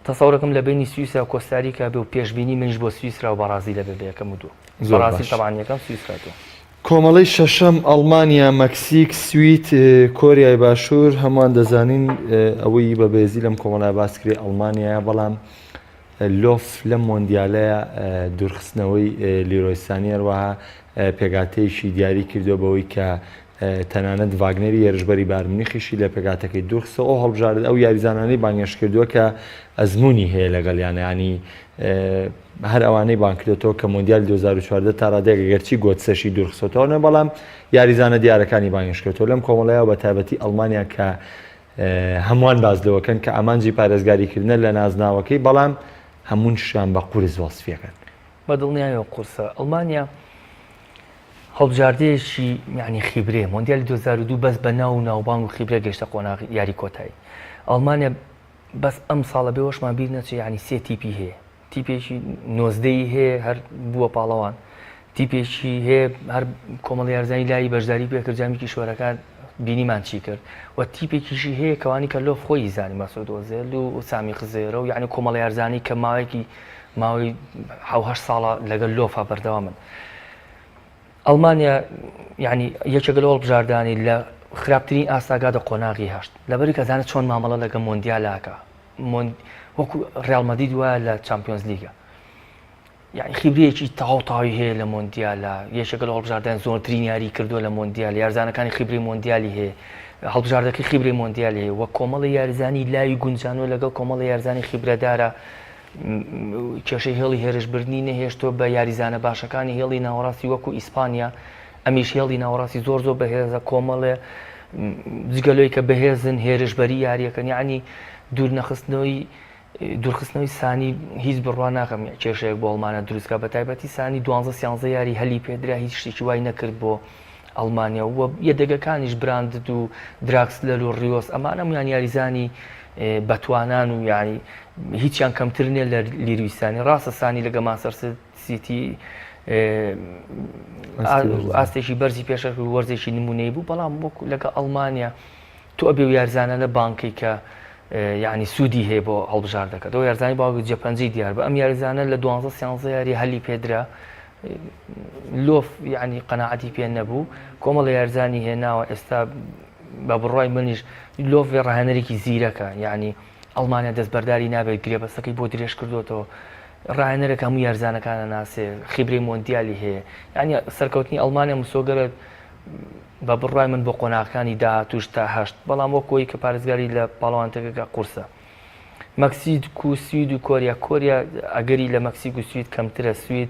تەسەورەکەم لە بینی سویسا و کۆستاریکا بێ و پێشبینی منش بۆ سویسرا و بەڕازی لە بەبێەکەم و دوو بەڕازی تەوانیەکەم سویسراتەوە کۆمەڵی شەشەم ئەڵمانیا مەکسیک سوید کۆریای باشوور هەمووان دەزانین ئەوەی بە بێزی لەم کۆمەڵای باسکری ئەڵمانیایە بەڵام لۆف لەم مۆندیالەیە دوورخستنەوەی لیرۆیسانی هەروەها پێگاتەیەکی دیاری کردو بەوەی کە تەنانەت ڤاگنەری هێرشبەری بارمنیخیشی لە پێگاتەکەی دوورخستە ئەو هەڵبژارێت ئەو یاریزانانەی بانگێش کردووە کە ئەزمموی هەیە لەگەڵیانە ینی هەر ئەوانەی بانکرێتەوە کە مۆندیال 2014 تا ڕادێک گەرچی گۆچسەشی دوورخستەوە بەڵام یاریزانە دیارەکانی بانگێشکردەوە لەم کۆمەڵایەوە بە تایبەتی ئەڵمانیا کە هەمووان بازلەوەکەن کە ئامانجی پارێزگاریکردنە لە نازناوەکەی بەڵام هەموون شیان بە قورس وەسفیەکەن بەدڵنیایەوە قورسە ئەڵمانیا هەڵبژاردەیەکی یعنی خیبرێ مۆندیال 2002 بەس بە ناو و ناوبانگ و خیبرە گەشتە قۆناغ یاری کۆتایی ئەڵمانیا بەس ئەم ساڵە بێوەشمان بیر نەچێ ینی سێ تیپی هەیە تیپێکی نۆزدەی هەیە هەر بووە پاڵەوان تیپێکی هەیە هەر کۆمەڵی یارزانی لای بەشداری پێکرد جامیکی شۆرەکان بینیمان چی کرد و تیپێکیشی هەیە کەوانی کە لۆف خۆی زانی مەسۆدۆزێل و سامی خزێرە و یعنی کۆمەڵی یارزانی کە ماوەی 7 ساڵە لەگەڵ لۆفا بەردەوامن ئەڵمانیا یعنی یەکێکە لە هەڵبژاردانی لە خراپترین ئاستاگادە قۆناغی هەشت لەبەری کەزانێت چۆن مامەڵە لەگە مۆندیالاکە وەکو ڕێڵمەدی دوایە لە چامپیۆنز لیگە یعنی خیبرەیەکی تەواوی هەیە لە مۆندیالە یەکێکە لە هەڵبژاردان زۆرترین یاری کردووە لە مۆندیال یارزانەکانی خیبری مۆندیالی هەیە هەڵبژاردەکەی خیبری مۆندیالی هەیە وە کۆمەڵی یاریزانی لای گونجانەوە لەگەڵ کۆمەڵی یارزانی خیبرەدارە کێشەی هێڵی هێرشبردنی نەهێشتۆ بە یاریزانە باشەکانی هێڵی ناوەڕاستی وەکو ئیسپانیا ئەمیش هێڵی ناوەڕاستی زۆر بەهێزە کۆمەڵێ جگەلۆی کە بەهێزن هێرشبەری یاریەکەن یعنی دوورخستنەوەی سانی هیچ بڕوا ناکەم کێشەیەک بۆ ئەڵمانە دروستکە بە تایبەتی سانی 12 یاری هەلی پێدرا هیچ شتێکی وای نەکرد بۆ ئەڵمانیا وە یەدەگەکانیش براندد و دراکسلەر و ڕیۆس ئەمانە هەمویان یاریزانی بەتوانان و ینی هیچیان کەمتر نیە لە لیرویستانی ڕاستە سانی لەگە ماسەر سیتی ئاستێکی بەرزی پێشە وەرزێکی نمونەی بوو بەڵام وەکو لەگە ئەڵمانیا تۆ ئەبێ و یارزانە لە بانکەی کە یعنی سوودی هەیە بۆ هەڵبژار دەکات ئەو یارزانی باوەگە جێپەنجەی دیار بە ئەم یاریزانە لە 12 یاری هەلی پێدرا لۆف یعنی قەناعەتی پێ نەبوو کۆمەڵە یارزانی هێناوە ئێستا بە بڕای منیش لۆف ڕاهێنەرێکی زیرەکە یعنی ئەڵمانیا دەستبەرداری نابێت گرێبەستەکەی بۆ درێژ کردوێتەوە ڕاهێنەرێک هەموو یارزانەکانە ناسێ خیبری مۆندیالی هەیە یعنی سەرکەوتنی ئەڵمانیا مسۆگەرت بە بڕای من بۆ قۆناغەکانی داهاتوش تا هەشت بەڵام وەکۆی کە پارێزگاری لە پاڵەوانتەکەکە قورسە مەکسیک و سوید و کۆریا ئەگەری لە مەکسیک و سوید کەمترە سوید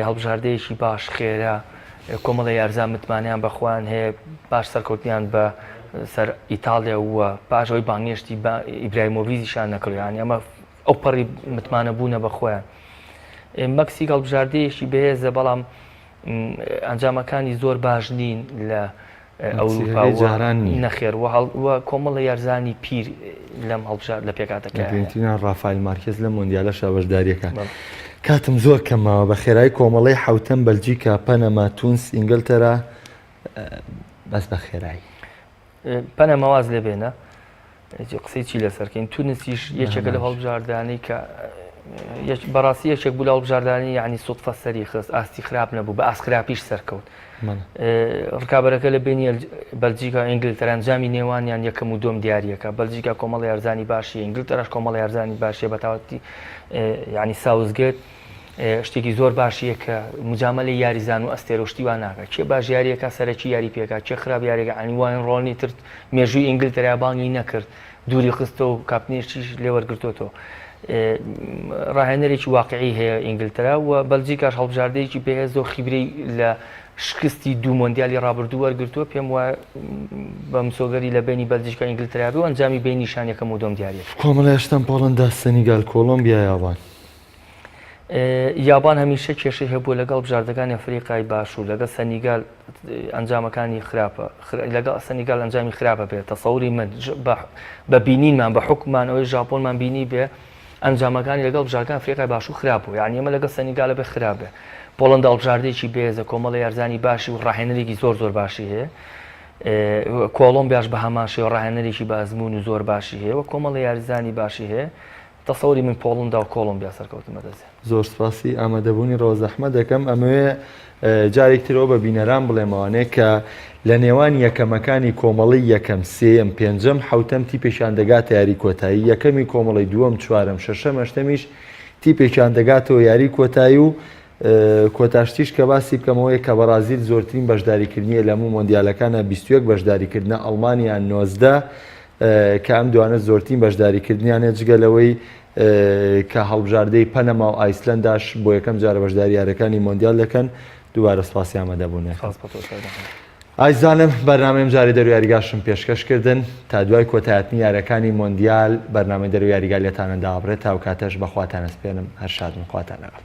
هەڵبژاردەیەکی باش خێرا کۆمەڵە یارزان متمانیان بەخۆیان هەیە باش سەرکەوتنیان بە سەر ئیتالیا وە پاشەوەی بانگێشتی ئیبراهیمۆڤیچیان نەکردیان ئەمە ئەو پەڕی متمانە بوونە بە خۆیان مەکسیک هەڵبژاردەیەکی بەهێزە بەڵام ئەنجامەکانی زۆر باش نین لە ئەوروپا نەخێر وە کۆمەڵە یارزانی پیر لەم هەڵبژار لە پێکاتەکە ڕافایل مارکێز لە مۆندیالە شابەشداریەکە کاتم زۆر کەمەوە بە خێرای کۆمەڵی حوتەم بەلجیکا پەنەما تونس ئینگلتەرا بەس بە خێرایی پەنەماواز لێ بێنە قسەی چی لەسەرکەین تونسیش یەکێکە لە هەڵبژاردانەی کە بەڕاستی یەکێک بوو لە هەڵبژاردانی یعنی سوتفە سەری خست ئاستی خراپ نەبوو بە ئاسخراپیش سەرکەوت ڕکابەرەکە لە بینی بەلجیکا ئینگلتەرا ئەنجامی نێوانیان یەکەم و دۆم دیارریەکە بەلجیکا کۆمەڵی یارزانی باشی ئینگلتەراش کۆمەڵی یارزانی باشیە بەتاوەتی یعنی ساوزگێت شتێکی زۆر باشیە کە مجامەلی یاریزان و ئەستێرۆشتیوان ناکات چێ باش یاریەکە سەرەکی یاری پێکات چێ خراپ یاریەکە ئەنیوان ڕۆڵنی تر مێژووی ئینگلتەرا بانگی نەکرد دووری خستە و کاپنێشیش لێوەرگرتوتەوە ڕاهێنەرێکی واقعی هەیە ئینگلترا و بەلجیکاش هەڵبژاردەیەکی بەهێز و خیبرەی لە شکستی دوو مۆندیالی ڕابردوو وەرگرتووە پێم وایە بە مسۆگەری لە بینی بەلجیکا ئینگلترا و ئەنجامی بینی نیشانەکەم و دۆم دیارە کۆمەڵە هێشتم پۆڵندا سەنیگال کۆلۆمبیا یابان یابان هەمیشە کێشەی هەبوو لەگەڵ بژاردەکانی ئەفریقای باشوور لەگەڵ سەنیگال ئەنجامەکانی خراپە لەگەڵ سەنیگال ئەنجامی خراپە بێت تەسەوری من بە بینینمان بە حکومان ئەوەی ژاپۆنمان بینی بێ ئەنجامەکانی لەگەڵ بژاردەکان ئەفریقای باشوور خراپ بوو یعنی ئێمە لەگەڵ سەنیگالە بێ خراپە پۆڵەندا هەڵبژاردەیەکی بێزە کۆمەڵی یارزانی باشی و ڕاهێنەرێکی زۆر باشی هەیە کۆڵۆمبیاش بە هەماشی و ڕاهێنەرێکی بازمون و زۆر باشی هەیە و کۆمەڵی یارزانی باشی هەیە تەسەوری من پۆڵندا و کۆڵۆمبیا سەرکەوتمە دەزێ زۆر سپاسی ئامادەبوونی ڕۆ زەحمە دەکەم ئەمەوێ جارێکترەوە بە بینەران بڵێمەوانەیە کە لە نێوان یەکەمەکانی کۆمەڵی یەکەم سێم پێنجەم حوتەم تیپێکیان دەگاتە یاری کۆتایی یەکەمی کۆمەڵی دووەم چوارەم شەشەم هەشتەمیش تیپێکیان دەگاتەوە یاری کۆتایی و کۆتاشتیش کە باسی بکەمەوەی کە بەرازیل زۆرترین بەشداریکردنیە لە هەموو مۆندیالەکانە 21 بەشداریکردنە ئەڵمانیا 19 کە ئەم دوانە زۆرترین بەشداریکردنیانە جگەلەوەی کە هەڵبژاردەی پەنەما و ئایسلەنداش بۆ یەکەم جارە بەشداری یاریەکانی مۆندیال دەکەن دووبارە سپاسی ئامادەبوونێ ئایزانم بەرنامەی جارێ دەرو یاریگاشم پێشکەشکردن تا دوای کۆتایەتنی یاریەکانی مۆندیال بەرنامەی دەرو یاریگا لێتانە دابڕێت تا و کاتەش بەخواتانە سپێنم هەر شادم خواتانەوە.